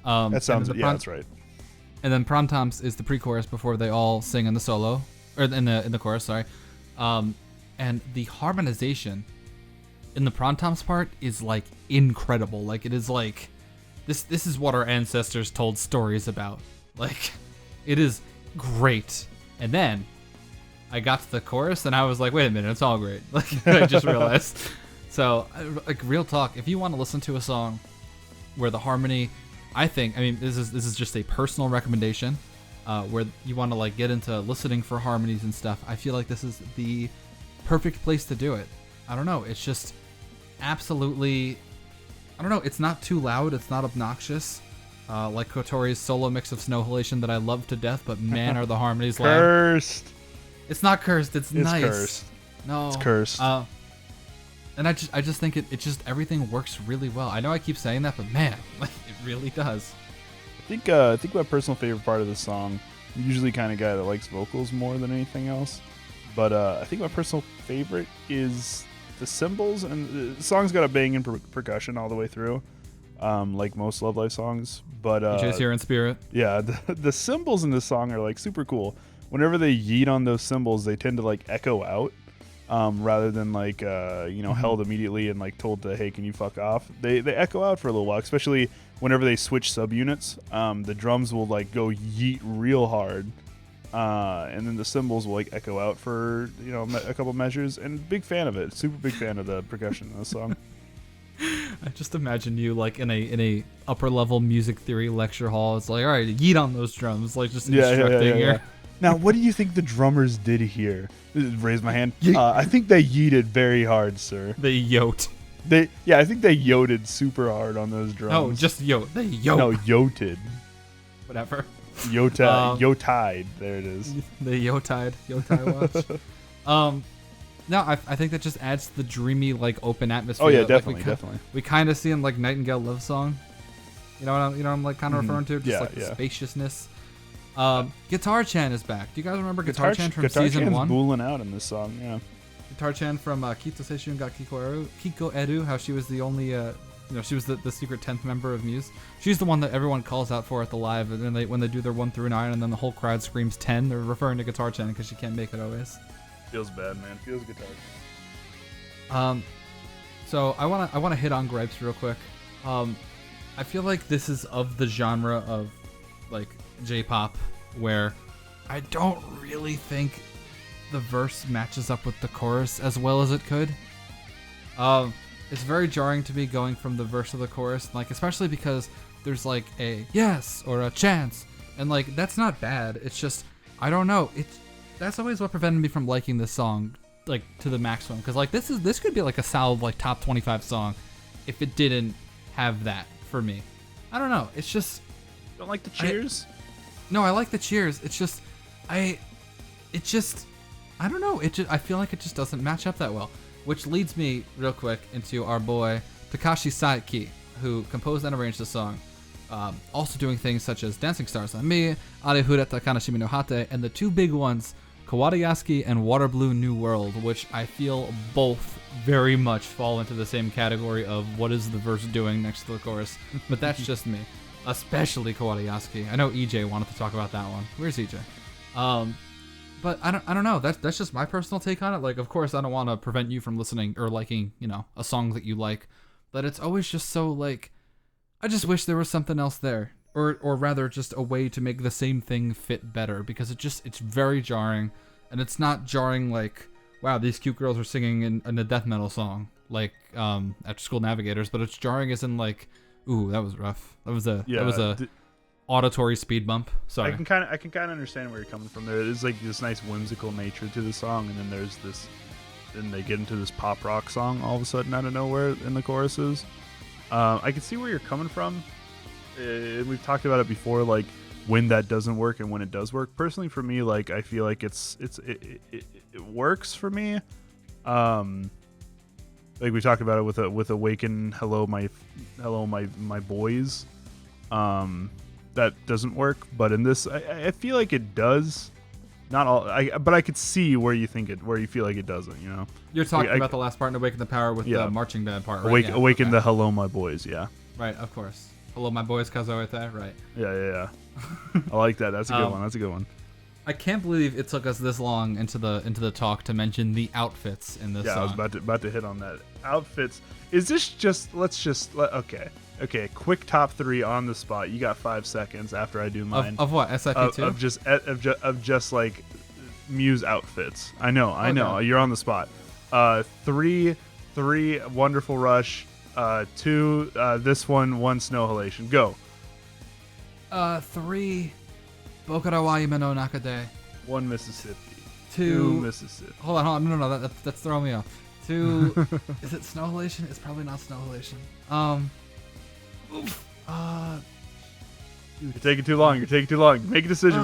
[SPEAKER 2] That sounds that's right.
[SPEAKER 1] And then Prom Toms is the pre-chorus before they all sing in the solo, or in the chorus. Sorry, and the harmonization in the Prom Toms part is like incredible. Like it is like this is what our ancestors told stories about. Like it is great. And then I got to the chorus and I was like, wait a minute, it's all great. Like I just realized. So like real talk, if you want to listen to a song where the harmony, I mean this is just a personal recommendation, where you want to like get into listening for harmonies and stuff. I feel like this is the perfect place to do it. I don't know, it's just absolutely, I don't know, it's not too loud, it's not obnoxious. Like Kotori's solo mix of Snow Halation that I love to death, but man, are the harmonies loud.
[SPEAKER 2] Cursed.
[SPEAKER 1] It's not cursed. It's nice.
[SPEAKER 2] Cursed.
[SPEAKER 1] No,
[SPEAKER 2] it's cursed.
[SPEAKER 1] And I just think it just everything works really well. I know I keep saying that, but man, like it really does.
[SPEAKER 2] I think my personal favorite part of the song. I'm usually kind of guy that likes vocals more than anything else, but I think my personal favorite is the cymbals, and the song's got a banging percussion all the way through. Like most Love Live songs, but
[SPEAKER 1] just here in spirit.
[SPEAKER 2] Yeah, the cymbals in this song are like super cool. Whenever they yeet on those cymbals, they tend to like echo out, rather than like held immediately and like told to, hey, can you fuck off? They echo out for a little while, especially whenever they switch subunits. The drums will like go yeet real hard, and then the cymbals will like echo out for a couple measures. And big fan of it. Super big fan of the percussion in this song.
[SPEAKER 1] I just imagine you like in a upper level music theory lecture hall. It's like, all right, yeet on those drums, like just instructing here.
[SPEAKER 2] Now, what do you think the drummers did here? Raise my hand. I think they yeeted very hard, sir.
[SPEAKER 1] They yote.
[SPEAKER 2] I think they yoted super hard on those drums.
[SPEAKER 1] No, just yote. They yote.
[SPEAKER 2] No, yoted.
[SPEAKER 1] Whatever.
[SPEAKER 2] Yotied. There it is.
[SPEAKER 1] The yotied watch. No, I think that just adds to the dreamy, like, open atmosphere.
[SPEAKER 2] Oh yeah, definitely.
[SPEAKER 1] We kind of see in like Nightingale Love Song. You know what I'm like kind of referring to? Just the spaciousness. Guitar Chan is back. Do you guys remember Guitar Chan from season 1?
[SPEAKER 2] Booling out in this song, yeah.
[SPEAKER 1] Guitar Chan from Kito Seishun ga Kiko Eru, how she was the only, she was the secret 10th member of Muse. She's the one that everyone calls out for at the live, and then when they do their 1 through 9, and then the whole crowd screams 10, they're referring to Guitar Chan because she can't make it always.
[SPEAKER 2] Feels bad, man. Feels guitar.
[SPEAKER 1] So I wanna hit on gripes real quick. I feel like this is of the genre of like J-pop where I don't really think the verse matches up with the chorus as well as it could. It's very jarring to me going from the verse to the chorus, like especially because there's like a yes or a chance, and like that's not bad. It's just I don't know. That's always what prevented me from liking this song like to the maximum, because like this could be like a solid like top 25 song if it didn't have that for me. I don't know. It's just
[SPEAKER 2] don't like the cheers.
[SPEAKER 1] No, I like the cheers. It's just I don't know. I feel like it just doesn't match up that well, which leads me real quick into our boy Takashi Saiki, who composed and arranged the song. Also doing things such as Dancing Stars on Me, Are Fureta Kanashimi no Hate, and the two big ones, Kawadayasuki and Water Blue New World, which I feel both very much fall into the same category of what is the verse doing next to the chorus. But that's just me. Especially Kawadayasuki. I know EJ wanted to talk about that one. Where's EJ? But I don't know. That's just my personal take on it. Like, of course, I don't want to prevent you from listening or liking, a song that you like. But it's always just so, like, I just wish there was something else there. Or rather, just a way to make the same thing fit better. Because it's very jarring. And it's not jarring like, wow, these cute girls are singing in a death metal song. Like, After School Navigators. But it's jarring as in, like, ooh, that was rough. That was a auditory speed bump. Sorry.
[SPEAKER 2] I can kind of understand where you're coming from there. There's like this nice whimsical nature to the song, and then then they get into this pop rock song all of a sudden out of nowhere in the choruses. I can see where you're coming from. We've talked about it before, like when that doesn't work and when it does work. Personally, for me, like I feel like it works for me. Like we talked about it with Awaken, Hello my boys. That doesn't work, but in this, I feel like it does. Not all, but I could see where you feel like it doesn't.
[SPEAKER 1] You're talking about the last part in Awaken the Power with the marching band part, right?
[SPEAKER 2] Awaken the Hello My Boys, yeah.
[SPEAKER 1] Right, of course. Hello My Boys, Kazoete, right.
[SPEAKER 2] Yeah. I like that. That's a good one.
[SPEAKER 1] I can't believe it took us this long into the talk to mention the outfits in this song.
[SPEAKER 2] I was about to hit on that. Outfits. Is this just? Okay. Quick top 3 on the spot. You got 5 seconds after I do mine.
[SPEAKER 1] Of what? SIP2?
[SPEAKER 2] Of just like Muse outfits. I know. You're on the spot. 3 Wonderful Rush. 2 this one Snow Halation. Go.
[SPEAKER 1] 3 Bokura wa Yume no Naka de.
[SPEAKER 2] 1 Mississippi.
[SPEAKER 1] 2
[SPEAKER 2] Mississippi.
[SPEAKER 1] Hold on. No. That's throwing me off. 2. Is it Snow Halation? It's probably not Snow Halation.
[SPEAKER 2] You're taking too long. Make a decision.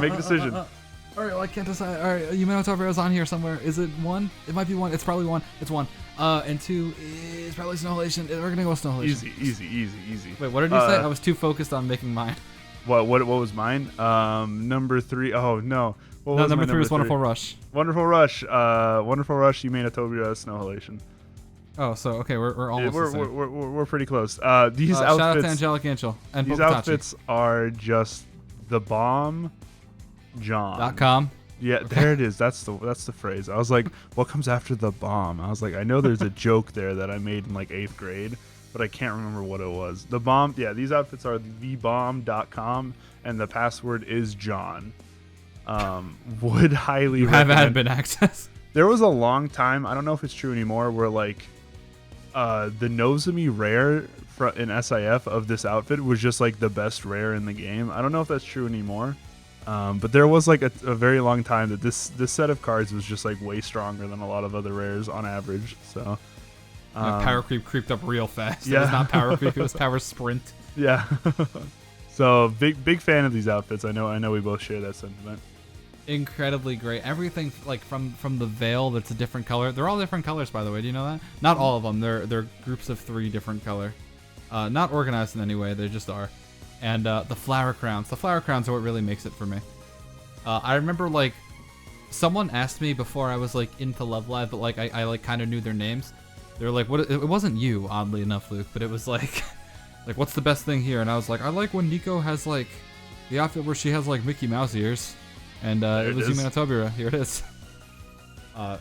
[SPEAKER 1] All right, well, I can't decide. All right, Yume no Tobira's on here somewhere. Is it 1? It might be 1. It's probably 1. It's 1. And 2 is probably Snow Halation. We're gonna go with Snow Halation.
[SPEAKER 2] Easy.
[SPEAKER 1] Wait, what did you say? I was too focused on making mine.
[SPEAKER 2] What was mine? Number 3. Oh no.
[SPEAKER 1] Number 3 was Wonderful Rush.
[SPEAKER 2] Wonderful Rush. Yume no Tobira, Snow Halation.
[SPEAKER 1] Oh, so okay, we're almost the same.
[SPEAKER 2] We're pretty close. These outfits.
[SPEAKER 1] Shout out to Angelic Angel and
[SPEAKER 2] these
[SPEAKER 1] Bokutachi.
[SPEAKER 2] Outfits are just the bomb. John.
[SPEAKER 1] .com.
[SPEAKER 2] Yeah, there it is. That's the phrase. I was like, what comes after the bomb? I was like, I know there's a joke there that I made in like 8th grade, but I can't remember what it was. The bomb. Yeah, these outfits are thebomb.com, and the password is John. Would highly recommend.
[SPEAKER 1] Have admin access.
[SPEAKER 2] There was a long time, I don't know if it's true anymore, where like the Nozomi rare in SIF of this outfit was just like the best rare in the game. I don't know if that's true anymore, but there was like a very long time that this set of cards was just like way stronger than a lot of other rares on average. So
[SPEAKER 1] power creeped up real fast.
[SPEAKER 2] Yeah.
[SPEAKER 1] It was not power creep, it was power sprint.
[SPEAKER 2] Yeah. So big fan of these outfits. I know we both share that sentiment.
[SPEAKER 1] Incredibly great. Everything like from the veil that's a different color. They're all different colors, by the way. Do you know that? Not all of them. They're groups of 3 different color. Not organized in any way. They just are. And the flower crowns. The flower crowns are what really makes it for me. I remember like someone asked me before I was like into Love Live, but like I like kind of knew their names. They were like, "What?" It wasn't you, oddly enough, Luke, but it was like, like what's the best thing here? And I was like, I like when Nico has like the outfit where she has like Mickey Mouse ears. And it was Yume no Tobira. Here it is.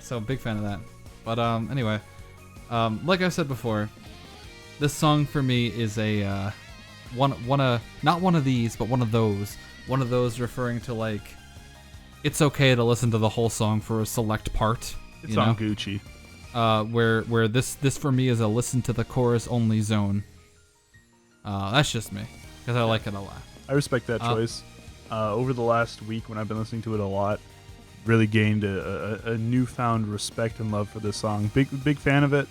[SPEAKER 1] So big fan of that. But anyway, like I said before, this song for me is a not one of these, but one of those. One of those referring to like, it's okay to listen to the whole song for a select part.
[SPEAKER 2] It's on Gucci.
[SPEAKER 1] Where this for me is a listen to the chorus only zone. That's just me because I like it a lot.
[SPEAKER 2] I respect that choice. Over the last week when I've been listening to it a lot, really gained a newfound respect and love for this song. Big fan of it.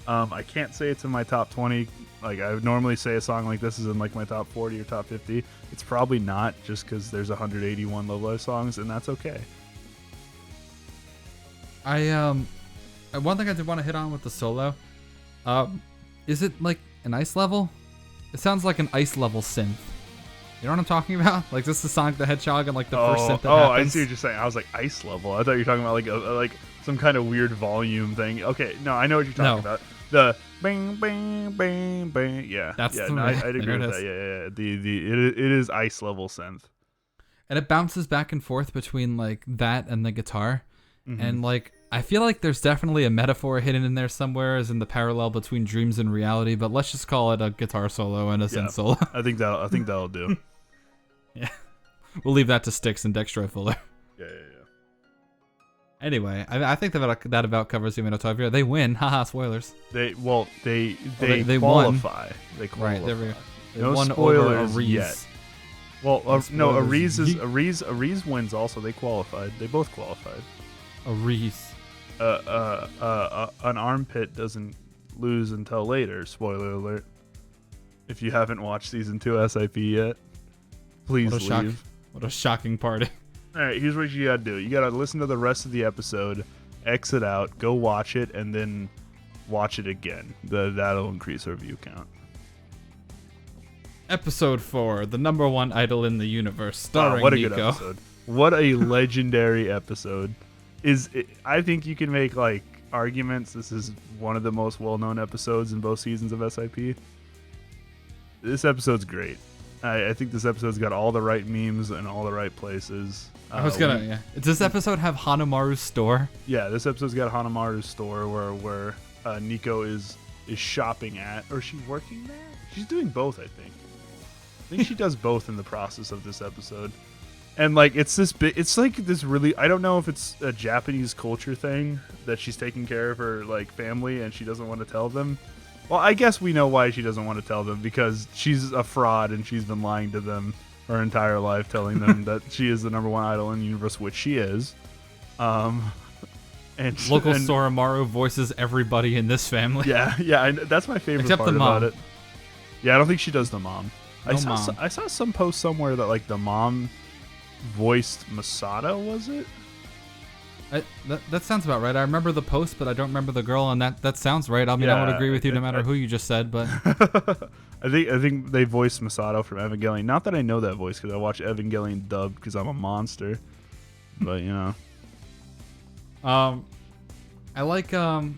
[SPEAKER 2] I can't say it's in my top 20. Like I would normally say a song like this is in like my top 40 or top 50. It's probably not, just because there's 181 Love Live songs, and that's okay.
[SPEAKER 1] One thing I did want to hit on with the solo, is it like an ice level? It sounds like an ice level synth. You know what I'm talking about? Like this is Sonic the Hedgehog and like the first synth that happens.
[SPEAKER 2] I see what you're saying. I was like ice level. I thought you were talking about like like some kind of weird volume thing. Okay, no, I know what you're talking about. The bing bing bing bing. Yeah,
[SPEAKER 1] that's
[SPEAKER 2] yeah. No, I'd agree with that. Yeah. It is ice level synth,
[SPEAKER 1] and it bounces back and forth between like that and the guitar, and like I feel like there's definitely a metaphor hidden in there somewhere, as in the parallel between dreams and reality. But let's just call it a guitar solo and a synth solo.
[SPEAKER 2] I think that'll do.
[SPEAKER 1] Yeah, we'll leave that to Styx and Dextroid Fuller.
[SPEAKER 2] Yeah.
[SPEAKER 1] Anyway, I think that about covers Yume no Tobira. They win. Haha, spoilers.
[SPEAKER 2] They qualify.
[SPEAKER 1] Won.
[SPEAKER 2] They qualify.
[SPEAKER 1] Right, they
[SPEAKER 2] no
[SPEAKER 1] won
[SPEAKER 2] spoilers
[SPEAKER 1] over
[SPEAKER 2] yet. Well, no, Ariz wins also. They qualified. They both qualified.
[SPEAKER 1] Ariz.
[SPEAKER 2] An armpit doesn't lose until later. Spoiler alert. If you haven't watched season 2 SIP yet, please leave.
[SPEAKER 1] What a shocking party.
[SPEAKER 2] All right, here's what you gotta do. You gotta listen to the rest of the episode, exit out, go watch it, and then watch it again. That'll increase our view count.
[SPEAKER 1] Episode 4, the #1 idol in the universe, starring
[SPEAKER 2] what a
[SPEAKER 1] Nico.
[SPEAKER 2] good episode. What a legendary episode. I think you can make like arguments. This is one of the most well-known episodes in both seasons of SIP. This episode's great. I think this episode's got all the right memes in all the right places.
[SPEAKER 1] Does this episode have Hanamaru's store?
[SPEAKER 2] Yeah, this episode's got Hanamaru's store where Nico is shopping at, or is she working there? She's doing both, I think. I think she does both in the process of this episode. And like it's like this really, I don't know if it's a Japanese culture thing that she's taking care of her like family and she doesn't want to tell them. Well, I guess we know why she doesn't want to tell them, because she's a fraud and she's been lying to them her entire life, telling them that she is the number one idol in the universe, which she is. And
[SPEAKER 1] Soromaru voices everybody in this family.
[SPEAKER 2] Yeah, that's my favorite
[SPEAKER 1] except
[SPEAKER 2] part
[SPEAKER 1] the mom.
[SPEAKER 2] about it. Yeah, I don't think she does the mom.
[SPEAKER 1] No
[SPEAKER 2] I saw some post somewhere that like the mom voiced Masato, was it?
[SPEAKER 1] That sounds about right. I remember the post, but I don't remember the girl, and that sounds right. I mean, I would agree with you no matter who you just said, but
[SPEAKER 2] I think they voiced Masato from Evangelion. Not that I know that voice because I watch Evangelion dubbed because I'm a monster, but you know.
[SPEAKER 1] I like the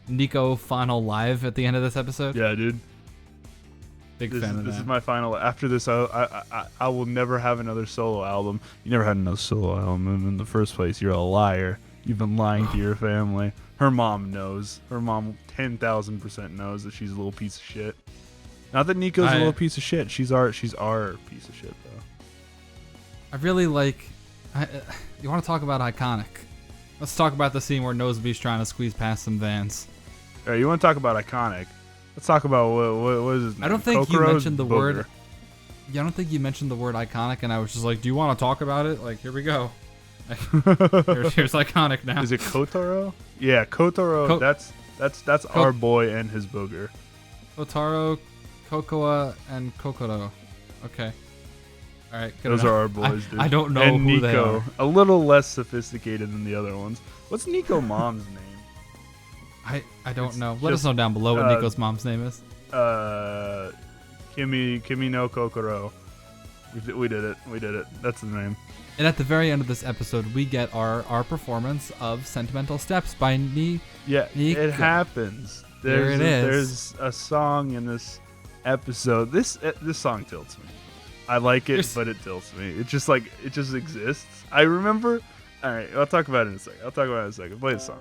[SPEAKER 1] Nico final live at the end of this episode.
[SPEAKER 2] Yeah, dude.
[SPEAKER 1] Big fan of that.
[SPEAKER 2] This is my final. After this, I will never have another solo album. You never had another solo album in the first place. You're a liar. You've been lying to your family. Her mom knows. Her mom 10,000% knows that she's a little piece of shit. Not that Nico's a little piece of shit. She's our piece of shit though.
[SPEAKER 1] I really like. You want to talk about iconic? Let's talk about the scene where Nozomi's trying to squeeze past some vans.
[SPEAKER 2] All right, you want to talk about iconic? Let's talk about what is his name?
[SPEAKER 1] I don't think you mentioned the
[SPEAKER 2] Booger.
[SPEAKER 1] word. Yeah, I don't think you mentioned the word iconic, and I was just like, "Do you want to talk about it?" Like, here we go. Here's iconic now.
[SPEAKER 2] Is it Kotaro? Yeah, Kotaro. That's our boy and his booger.
[SPEAKER 1] Kotaro, Kokoa, and Kokoro. Okay. All right.
[SPEAKER 2] Those are our boys, dude.
[SPEAKER 1] I don't know
[SPEAKER 2] and
[SPEAKER 1] who
[SPEAKER 2] Nico,
[SPEAKER 1] they are.
[SPEAKER 2] A little less sophisticated than the other ones. What's Nico mom's name?
[SPEAKER 1] I don't know. Let us know down below what Nico's mom's name is.
[SPEAKER 2] Kimi no Kokoro. We did it. That's the name.
[SPEAKER 1] And at the very end of this episode, we get our performance of Sentimental Steps by Nico.
[SPEAKER 2] Yeah, it happens. There's a song in this episode. This song tilts me. I like it, but it tilts me. It just exists. I remember. All right, I'll talk about it in a second. Play the song.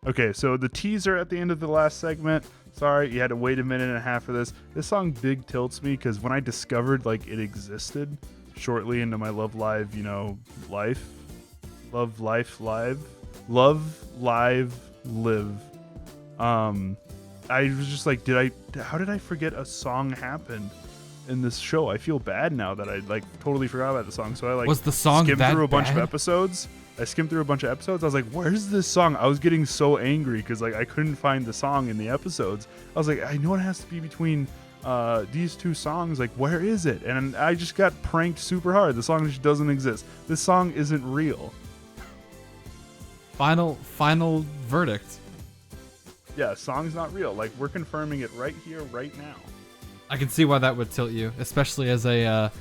[SPEAKER 2] Okay, so the teaser at the end of the last segment. Sorry, you had to wait a minute and a half for this. This song big tilts me because when I discovered like it existed shortly into my Love Live, life. I was just like, how did I forget a song happened in this show. I feel bad now that I like totally forgot about the song. So I like
[SPEAKER 1] was the song
[SPEAKER 2] skimmed
[SPEAKER 1] that
[SPEAKER 2] through a bunch
[SPEAKER 1] bad?
[SPEAKER 2] of episodes. I skimmed through a bunch of episodes. I was like, "Where's this song?" I was getting so angry because like I couldn't find the song in the episodes. I was like, "I know it has to be between these two songs. Like, where is it?" And I just got pranked super hard. The song just doesn't exist. This song isn't real.
[SPEAKER 1] Final verdict.
[SPEAKER 2] Yeah, song's not real. Like, we're confirming it right here, right now.
[SPEAKER 1] I can see why that would tilt you, especially as a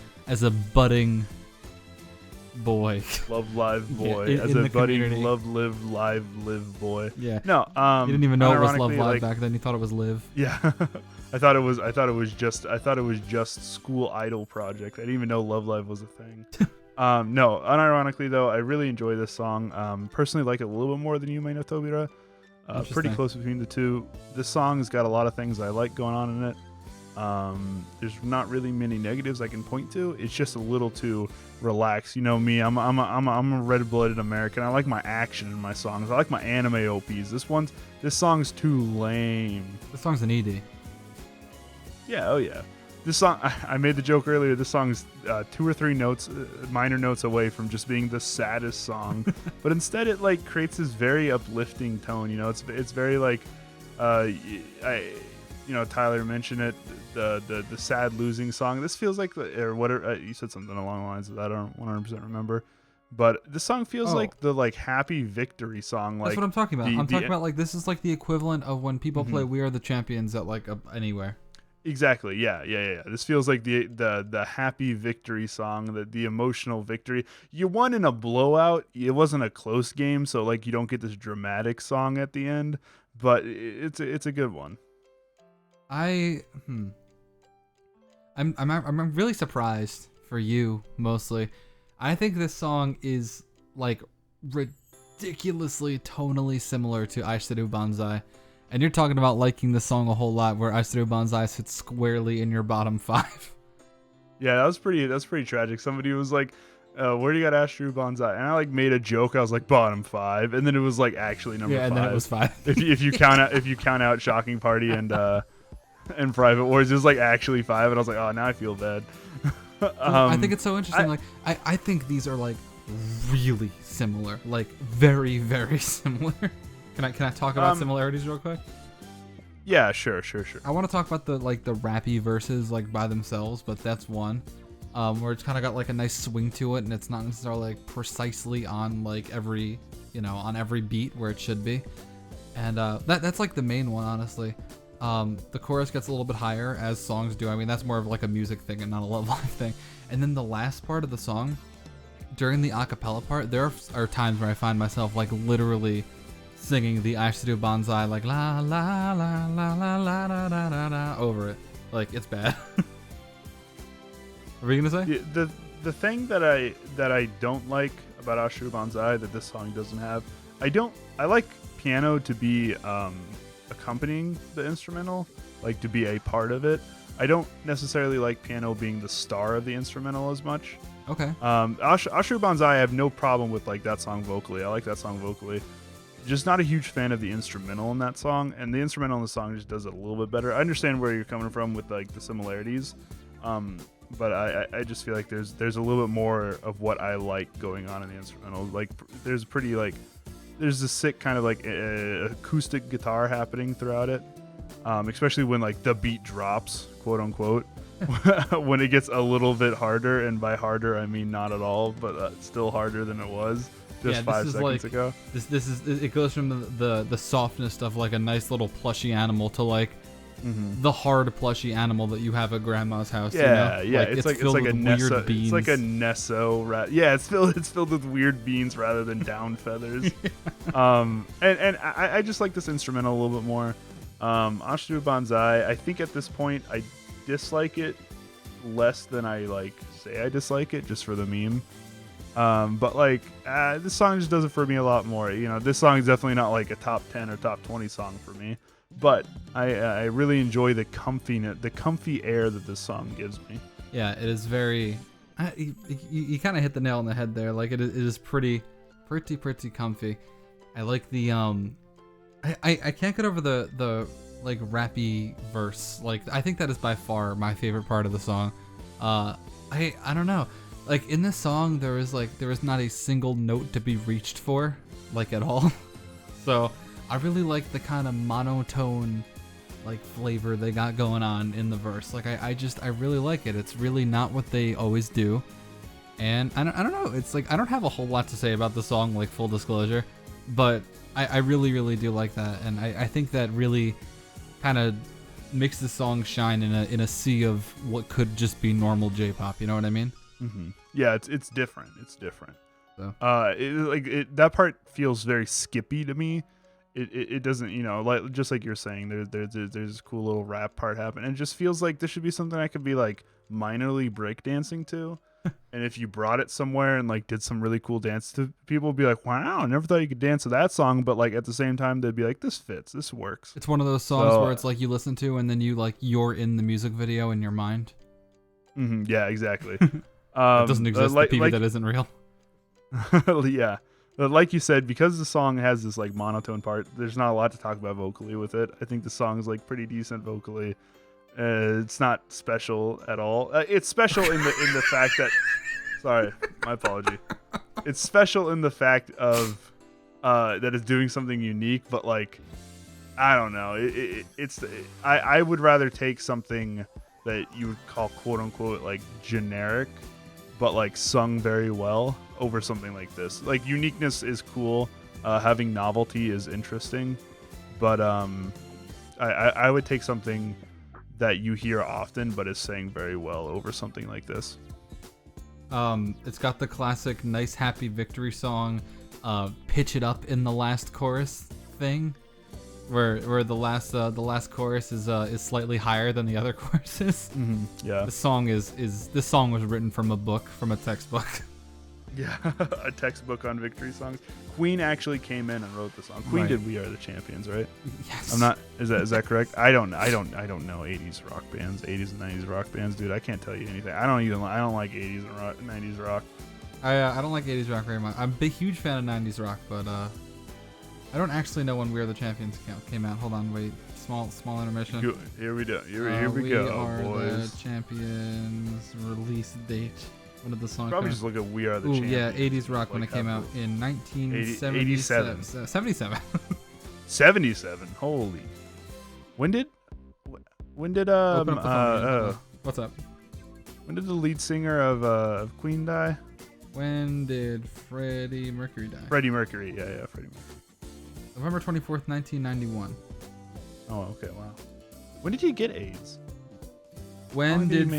[SPEAKER 1] budding boy.
[SPEAKER 2] Love live boy.
[SPEAKER 1] Yeah,
[SPEAKER 2] as
[SPEAKER 1] in
[SPEAKER 2] a
[SPEAKER 1] the
[SPEAKER 2] budding
[SPEAKER 1] community.
[SPEAKER 2] love live live live boy.
[SPEAKER 1] Yeah.
[SPEAKER 2] No,
[SPEAKER 1] You didn't even know it was Love
[SPEAKER 2] unironically,
[SPEAKER 1] Live
[SPEAKER 2] like,
[SPEAKER 1] back then. You thought it was Live.
[SPEAKER 2] Yeah. I thought it was just School Idol project. I didn't even know Love Live was a thing. No, unironically though, I really enjoy this song. Personally like it a little bit more than Yume no Tobira. Pretty close between the two. This song's got a lot of things I like going on in it. There's not really many negatives I can point to. It's just a little too relaxed. You know me, I'm a red-blooded American. I like my action in my songs. I like my anime OPs. This song's too lame.
[SPEAKER 1] This song's an ED.
[SPEAKER 2] Yeah, oh yeah. This song, I made the joke earlier. This song's 2 or 3 notes, minor notes away from just being the saddest song, but instead it like creates this very uplifting tone. You know, it's very like, Tyler mentioned it, the sad losing song. This feels like or whatever you said something along the lines of that. I don't 100% remember, but this song feels like the like happy victory song. Like,
[SPEAKER 1] that's what I'm talking about. I'm talking about like this is like the equivalent of when people play "We Are the Champions" at like anywhere.
[SPEAKER 2] Exactly. Yeah. This feels like the happy victory song, the emotional victory. You won in a blowout. It wasn't a close game, so like you don't get this dramatic song at the end, but it's a good one.
[SPEAKER 1] I'm really surprised for you mostly. I think this song is like ridiculously tonally similar to Aishiteru Banzai. And you're talking about liking the song a whole lot, where Aishiteru Banzai sits squarely in your bottom 5.
[SPEAKER 2] Yeah, that's pretty tragic. Somebody was like, "Where do you got Aishiteru Banzai?" And I like made a joke. I was like, "Bottom 5," and then it was like actually number 5.
[SPEAKER 1] Yeah, and then it was 5.
[SPEAKER 2] if you count out Shocking Party and Private Wars, it was like actually 5, and I was like, "Oh, now I feel bad."
[SPEAKER 1] I think it's so interesting. I think these are like really similar, like very very similar. Can I talk about similarities real quick?
[SPEAKER 2] Yeah, sure.
[SPEAKER 1] I want to talk about the rappy verses like by themselves, but that's one. Where it's kind of got like a nice swing to it, and it's not necessarily like precisely on like every beat where it should be. And that's like the main one, honestly. The chorus gets a little bit higher as songs do. I mean, that's more of like a music thing and not a love life thing. And then the last part of the song, during the acapella part, there are times where I find myself like literally singing the Aishiteru Banzai like la la la la la la la la la la over it. Like, it's bad. What were you gonna say?
[SPEAKER 2] Yeah, the thing that I don't like about Aishiteru Banzai that this song doesn't have, I like piano to be accompanying the instrumental, like to be a part of it. I don't necessarily like piano being the star of the instrumental as much.
[SPEAKER 1] Okay.
[SPEAKER 2] Aishiteru Banzai, I have no problem with like that song vocally. I like that song vocally. Just not a huge fan of the instrumental in that song, and the instrumental in the song just does it a little bit better. I understand where you're coming from with like the similarities, but I just feel like there's a little bit more of what I like going on in the instrumental. Like there's a sick kind of like acoustic guitar happening throughout it, especially when like the beat drops, quote unquote, when it gets a little bit harder, and by harder I mean not at all, but still harder than it was just 5 seconds ago.
[SPEAKER 1] It goes from the softness of like a nice little plushy animal to like the hard plushy animal that you have at grandma's house.
[SPEAKER 2] Yeah,
[SPEAKER 1] you know?
[SPEAKER 2] It's like a
[SPEAKER 1] weird beans.
[SPEAKER 2] It's like a Nesso. Yeah, it's filled with weird beans rather than down feathers. And I just like this instrumental a little bit more. Aishiteru Banzai, I think at this point I dislike it less than I like say I dislike it, just for the meme. But like this song just does it for me a lot more. You know, this song is definitely not like a top 10 or top 20 song for me, but I really enjoy the comfy air that this song gives me.
[SPEAKER 1] Yeah, it is very. You kind of hit the nail on the head there. Like it is pretty comfy. I like the I can't get over the like rappy verse. Like I think that is by far my favorite part of the song. I don't know. Like in this song there is not a single note to be reached for, like at all. So I really like the kind of monotone like flavor they got going on in the verse. Like I really like it. It's really not what they always do. And I don't know, it's like I don't have a whole lot to say about the song, like full disclosure, but I really, really do like that, and I think that really kind of makes the song shine in a sea of what could just be normal J-pop, you know what I mean?
[SPEAKER 2] Mm-hmm. Yeah, it's different. It's different.
[SPEAKER 1] So.
[SPEAKER 2] That part feels very skippy to me. It doesn't, you know, like just like you're saying, there's this cool little rap part happen, and it just feels like this should be something I could be like minorly breakdancing to. And if you brought it somewhere and like did some really cool dance to people, would be like, wow, I never thought you could dance to that song. But like at the same time, they'd be like, this fits, this works.
[SPEAKER 1] It's one of those songs where it's like you listen to and then you're in the music video in your mind.
[SPEAKER 2] Mm-hmm, yeah, exactly.
[SPEAKER 1] It doesn't exist. The PV that isn't real.
[SPEAKER 2] Yeah. But like you said, because the song has this like monotone part, there's not a lot to talk about vocally with it. I think the song is like pretty decent vocally. It's not special at all. It's special in the fact that, sorry, my apology. It's special in the fact of that it's doing something unique, but like, I don't know. I would rather take something that you would call quote unquote like generic, but like sung very well over something like this. Like uniqueness is cool. Having novelty is interesting, but I would take something that you hear often but is sang very well over something like this.
[SPEAKER 1] It's got the classic nice happy victory song, pitch it up in the last chorus thing, where the last chorus is slightly higher than the other choruses.
[SPEAKER 2] Mm-hmm. Yeah.
[SPEAKER 1] This song was written from a textbook.
[SPEAKER 2] Yeah, a textbook on victory songs. Queen actually came in and wrote the song. Queen did "We Are the Champions," right?
[SPEAKER 1] Yes.
[SPEAKER 2] I'm not. Is that correct? I don't know 80s rock bands, 80s and 90s rock bands, dude. I can't tell you anything. I don't like 80s and 90s rock.
[SPEAKER 1] I don't like 80s rock very much. I'm a huge fan of 90s rock, but I don't actually know when "We Are the Champions" came out. Hold on, wait. Small intermission.
[SPEAKER 2] Here we go. Here we go, boys.
[SPEAKER 1] The Champions release date. When did the song
[SPEAKER 2] probably
[SPEAKER 1] come
[SPEAKER 2] just look at "We Are the
[SPEAKER 1] Champions"?
[SPEAKER 2] Champions.
[SPEAKER 1] Yeah, 80s rock when it came out in 1977. 77.
[SPEAKER 2] 77. Holy. When did
[SPEAKER 1] Open up the phone. What's up?
[SPEAKER 2] When did the lead singer of Queen die?
[SPEAKER 1] When did Freddie Mercury die?
[SPEAKER 2] Freddie Mercury. Yeah, Freddie Mercury.
[SPEAKER 1] November 24th, 1991.
[SPEAKER 2] Oh, okay, wow. When did he get AIDS?
[SPEAKER 1] When did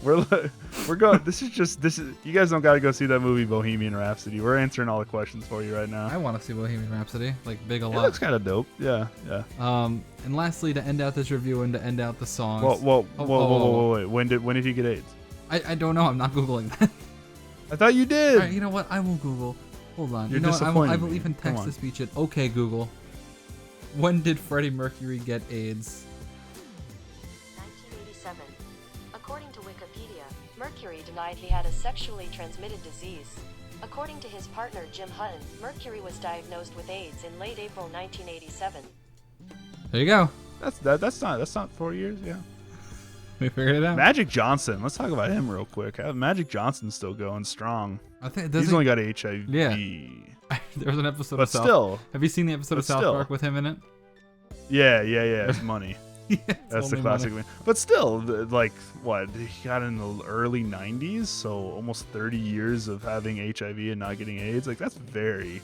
[SPEAKER 2] we're going. This is. You guys don't gotta go see that movie Bohemian Rhapsody. We're answering all the questions for you right now.
[SPEAKER 1] I want to see Bohemian Rhapsody, like big a lot.
[SPEAKER 2] It looks kind of dope. Yeah.
[SPEAKER 1] And lastly, to end out this review and to end out the songs.
[SPEAKER 2] Whoa, wait. When did he get AIDS?
[SPEAKER 1] I don't know. I'm not googling that.
[SPEAKER 2] I thought you did.
[SPEAKER 1] All right, you know what? I will Google. Hold on.
[SPEAKER 2] You're
[SPEAKER 1] you know what? I will
[SPEAKER 2] me.
[SPEAKER 1] even text to speech it. Okay, Google. When did Freddie Mercury get AIDS?
[SPEAKER 4] 1987. According to Wikipedia, Mercury denied he had a sexually transmitted disease. According to his partner Jim Hutton, Mercury was diagnosed with AIDS in late April 1987.
[SPEAKER 1] There you go.
[SPEAKER 2] That's not 4 years. Yeah.
[SPEAKER 1] We figured it out.
[SPEAKER 2] Magic Johnson. Let's talk about him real quick. Magic Johnson's still going strong.
[SPEAKER 1] I think
[SPEAKER 2] he's only got HIV.
[SPEAKER 1] Yeah. There was an episode of South
[SPEAKER 2] Park.
[SPEAKER 1] Have you seen the episode of South Park with him in it?
[SPEAKER 2] Yeah. It's money. That's the classic one. But still, like, what? He got in the early 90s, so almost 30 years of having HIV and not getting AIDS. Like, that's very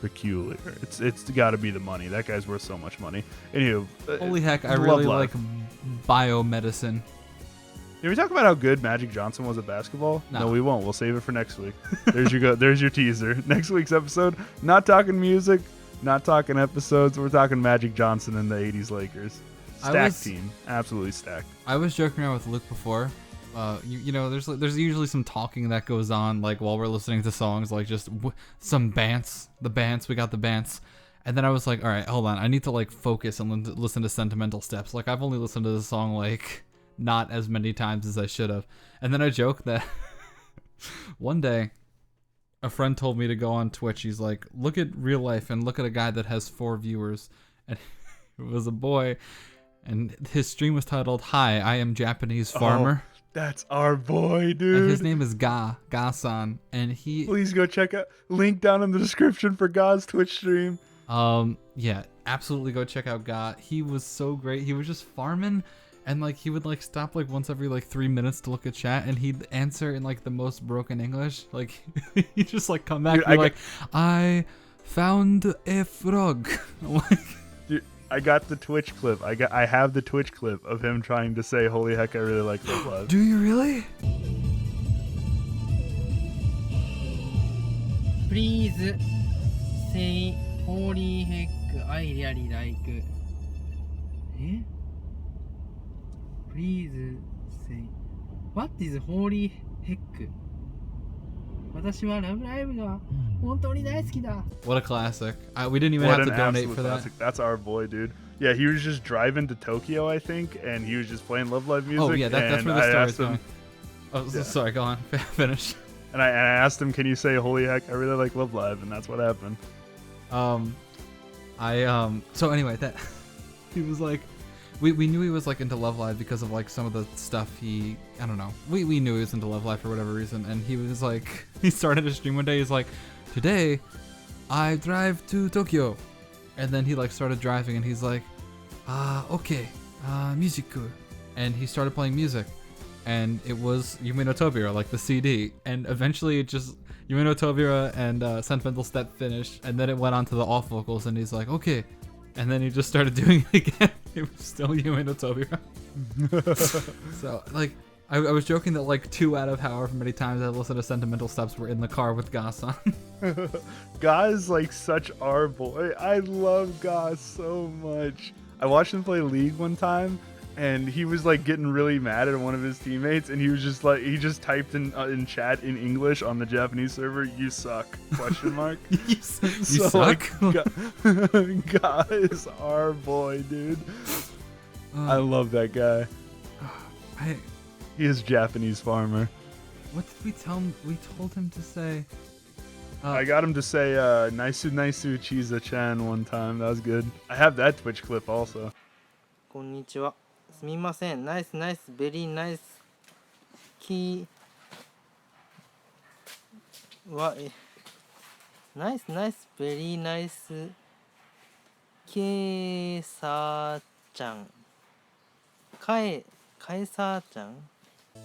[SPEAKER 2] peculiar. It's got to be the money. That guy's worth so much money. Anywho.
[SPEAKER 1] Holy heck, I really like biomedicine.
[SPEAKER 2] Did we talk about how good Magic Johnson was at basketball? No, we won't. We'll save it for next week. There's your teaser. Next week's episode, not talking music, not talking episodes. We're talking Magic Johnson and the 80s Lakers. Stacked team. Absolutely stacked.
[SPEAKER 1] I was joking around with Luke before. You know, there's usually some talking that goes on, like, while we're listening to songs, like, just some bants. We got the bants. And then I was like, all right, hold on. I need to, like, focus and listen to Sentimental StepS. Like, I've only listened to this song, like, not as many times as I should have. And then I joked that one day a friend told me to go on Twitch. He's like, look at real life and look at a guy that has 4 viewers. And it was a boy. And his stream was titled, Hi, I am Japanese Farmer.
[SPEAKER 2] Oh, that's our boy, dude.
[SPEAKER 1] And his name is Ga-san. And he...
[SPEAKER 2] Please go check out... Link down in the description for Ga's Twitch stream.
[SPEAKER 1] Yeah, absolutely go check out Ga. He was so great. He was just farming. And, like, he would, like, stop, like, once every, like, 3 minutes to look at chat, and he'd answer in, like, the most broken English. Like, he'd just, like, come back and be like, I found a frog.
[SPEAKER 2] Dude, I got the Twitch clip. I have the Twitch clip of him trying to say, holy heck, I really like Love Live.
[SPEAKER 1] Do you really?
[SPEAKER 5] Please say, holy heck, I really like. Eh? Please say, what is holy heck? 私はラブライブが本当に大好きだ.
[SPEAKER 1] What a classic. We didn't even have to donate for that.
[SPEAKER 2] Classic. That's our boy, dude. Yeah, he was just driving to Tokyo, I think, and he was just playing Love Live music.
[SPEAKER 1] Oh, yeah, that's where the story's going.
[SPEAKER 2] Yeah.
[SPEAKER 1] Sorry, go on. Finish.
[SPEAKER 2] And I asked him, can you say, holy heck, I really like Love Live, and that's what happened.
[SPEAKER 1] So anyway, that he was like, we knew he was like into Love Live because of like some of the stuff I don't know. We knew he was into Love Live for whatever reason, and he was like, he started a stream one day. He's like, today I drive to Tokyo, and then he like started driving, and he's like, okay, music, and he started playing music, and it was Yume no Tobira, like the CD, and eventually it just Yume no Tobira and Sentimental Step finished, and then it went on to the off vocals, and he's like, okay. And then he just started doing it again. It was still Yume no Tobira. So, like, I was joking that, like, 2 out of however many times I listened to Sentimental Steps were in the car with Ga-san.
[SPEAKER 2] Ga is, like, such our boy. I love Ga so much. I watched him play League one time, and he was, like, getting really mad at one of his teammates, and he was just, like, he just typed in chat in English on the Japanese server, "You suck," question mark.
[SPEAKER 1] You suck?
[SPEAKER 2] Like, Ga is our boy, dude. I love that guy. He is Japanese farmer.
[SPEAKER 1] What did we tell him? We told him to say...
[SPEAKER 2] I got him to say, Naisu Naisu Chiza-chan one time. That was good. I have that Twitch clip also.
[SPEAKER 5] こんにちは。すみません。ナイスナイスベリーナイスキーはナイスナイスベリーナイスケーサーちゃんカエサーちゃん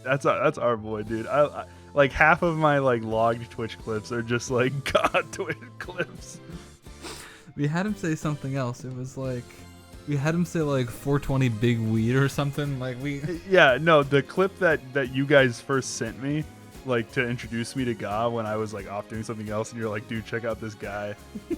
[SPEAKER 2] That's our boy, dude. I like half of my like logged Twitch clips are just like God Twitch clips.
[SPEAKER 1] We had him say something else. It was like... We had him say like 420 big weed or something. Like
[SPEAKER 2] Yeah, no, the clip that you guys first sent me, like to introduce me to Ga when I was like off doing something else, and you're like, dude, check out this guy. Oh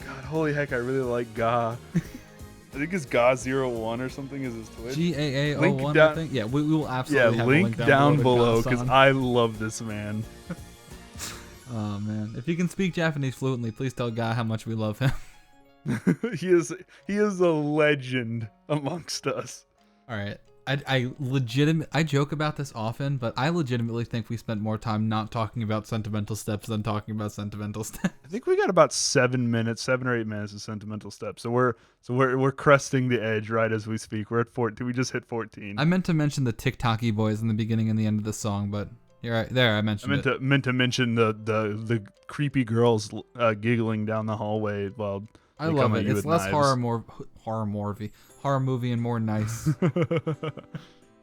[SPEAKER 2] God, holy heck, I really like Ga. I think it's Ga01 or something is his Twitch.
[SPEAKER 1] GAA01, I think. Yeah, we will absolutely have
[SPEAKER 2] link
[SPEAKER 1] a link
[SPEAKER 2] down below because I love this man.
[SPEAKER 1] Oh man, if you can speak Japanese fluently, please tell Ga how much we love him.
[SPEAKER 2] he is a legend amongst us.
[SPEAKER 1] All right, I joke about this often, but I legitimately think we spent more time not talking about Sentimental Steps than talking about Sentimental Steps.
[SPEAKER 2] I think we got about 7 or 8 minutes of Sentimental Steps. So we're cresting the edge right as we speak. We're at 14. We just hit 14.
[SPEAKER 1] I meant to mention the TikTok-y boys in the beginning and the end of the song, but you're right there. I mentioned it.
[SPEAKER 2] meant to mention the creepy girls giggling down the hallway while
[SPEAKER 1] I love it. It's less horror movie and more nice.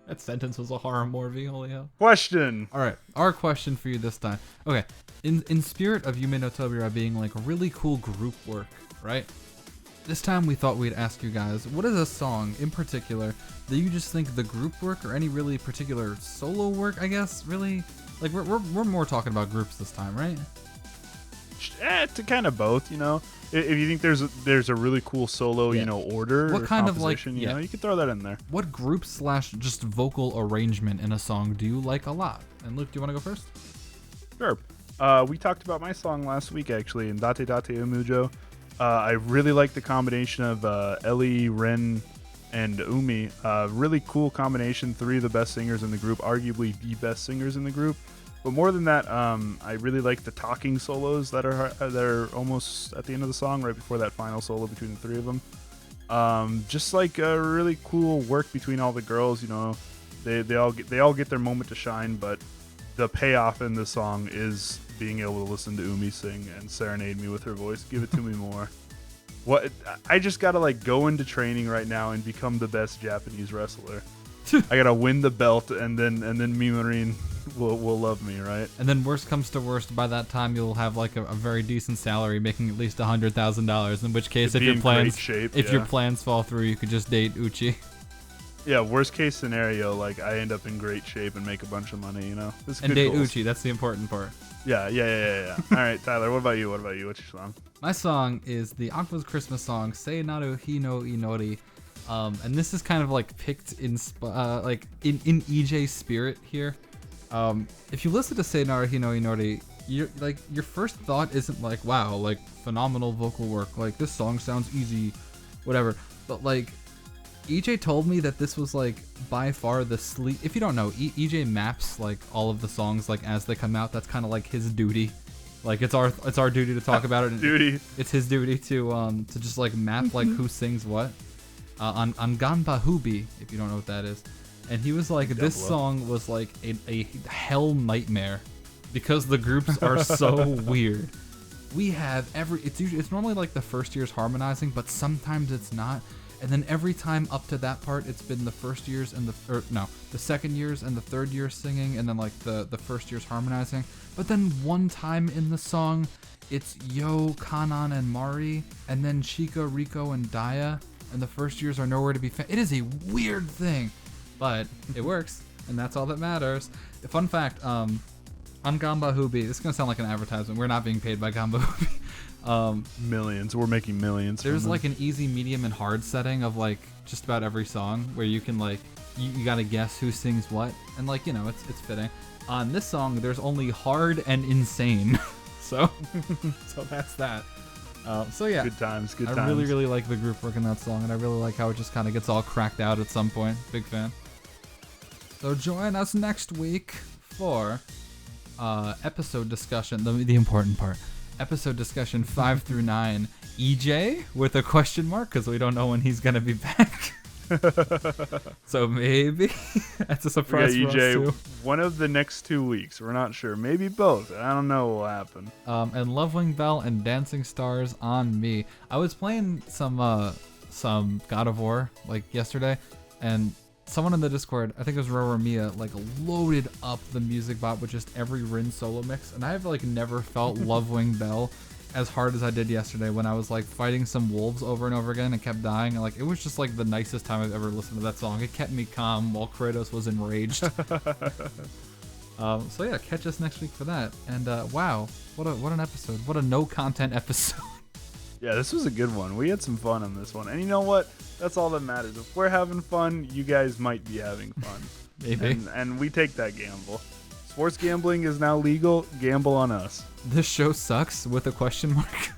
[SPEAKER 1] That sentence was a horror movie. Holy hell.
[SPEAKER 2] Question.
[SPEAKER 1] All right, our question for you this time. Okay, in spirit of Yume no Tobira being like really cool group work, right? This time we thought we'd ask you guys, what is a song in particular that you just think the group work or any really particular solo work, I guess, really? Like we're more talking about groups this time, right?
[SPEAKER 2] To kind of both, you know. If you think there's a really cool solo, you know, order
[SPEAKER 1] what
[SPEAKER 2] or
[SPEAKER 1] kind of like,
[SPEAKER 2] you know, you can throw that in there.
[SPEAKER 1] What group / just vocal arrangement in a song do you like a lot? And Luke, do you want to go first?
[SPEAKER 2] Sure. We talked about my song last week actually in Date Date Umujo. I really like the combination of Ellie, Ren, and Umi. Really cool combination. 3 of the best singers in the group, arguably the best singers in the group. But more than that, I really like the talking solos that are almost at the end of the song, right before that final solo between the three of them. Just like a really cool work between all the girls. You know, they all get their moment to shine, but the payoff in the song is being able to listen to Umi sing and serenade me with her voice. Give it to me more. What I just gotta like go into training right now and become the best Japanese wrestler. I gotta win the belt, and then Mimarine will love me, right?
[SPEAKER 1] And then worst comes to worst, by that time you'll have like a very decent salary, making at least $100,000. In which case, if your plans fall through, you could just date Uchi.
[SPEAKER 2] Yeah, worst case scenario, like I end up in great shape and make a bunch of money, you know.
[SPEAKER 1] And date Uchi, that's the important part.
[SPEAKER 2] Yeah. All right, Tyler, what about you? What's your song?
[SPEAKER 1] My song is the Aqua's Christmas song, Sei Naru Hi no Inori. And this is kind of like picked in EJ's spirit here. If you listen to Sei Naru Hi no Inori, your first thought isn't like, wow, like phenomenal vocal work, like this song sounds easy, whatever. But like EJ told me that this was like by far the if you don't know, EJ maps like all of the songs like as they come out. That's kind of like his duty. Like it's our duty to talk about it.
[SPEAKER 2] Duty.
[SPEAKER 1] It's his duty to just like map like who sings what. On Ganba Hubi, if you don't know what that is. And he was like, this song was like a hell nightmare because the groups are so weird. We have it's normally like the first year's harmonizing, but sometimes it's not. And then every time up to that part, it's been the first years and the second years and the third year singing, and then like the first year's harmonizing. But then one time in the song, it's Yo, Kanan, and Mari, and then Chika, Rico, and Daya, and the first years are nowhere to be found. It is a weird thing, but it works, and that's all that matters. Fun fact, on Gamba Hubi, this is gonna sound like an advertisement. We're not being paid by Gamba Hubi.
[SPEAKER 2] Millions. We're making millions.
[SPEAKER 1] There's like an easy, medium, and hard setting of like just about every song where you can like you gotta guess who sings what, and like, you know, it's fitting. On this song, there's only hard and insane, so that's that. So yeah,
[SPEAKER 2] good times.
[SPEAKER 1] I really like the group work in that song, and I really like how it just kind of gets all cracked out at some point. Big fan. So join us next week for episode discussion, the important part. Episode discussion 5 through 9. EJ with a question mark because we don't know when he's gonna be back. So maybe that's a surprise for
[SPEAKER 2] EJ,
[SPEAKER 1] us too.
[SPEAKER 2] One of the next 2 weeks. We're not sure. Maybe both. I don't know what will happen.
[SPEAKER 1] And Lovewing Bell and Dancing Stars on me. I was playing some God of War like yesterday, and someone in the Discord, I think it was Roro Mia, like loaded up the music bot with just every Rin solo mix, and I've like never felt Lovewing Bell as hard as I did yesterday when I was like fighting some wolves over and over again and kept dying, and like it was just like the nicest time I've ever listened to that song. It kept me calm while Kratos was enraged. So yeah, catch us next week for that. And wow, what an episode! What a no content episode.
[SPEAKER 2] Yeah, this was a good one. We had some fun on this one. And you know what? That's all that matters. If we're having fun, you guys might be having fun.
[SPEAKER 1] Maybe.
[SPEAKER 2] And we take that gamble. Sports gambling is now legal. Gamble on us.
[SPEAKER 1] This show sucks with a question mark.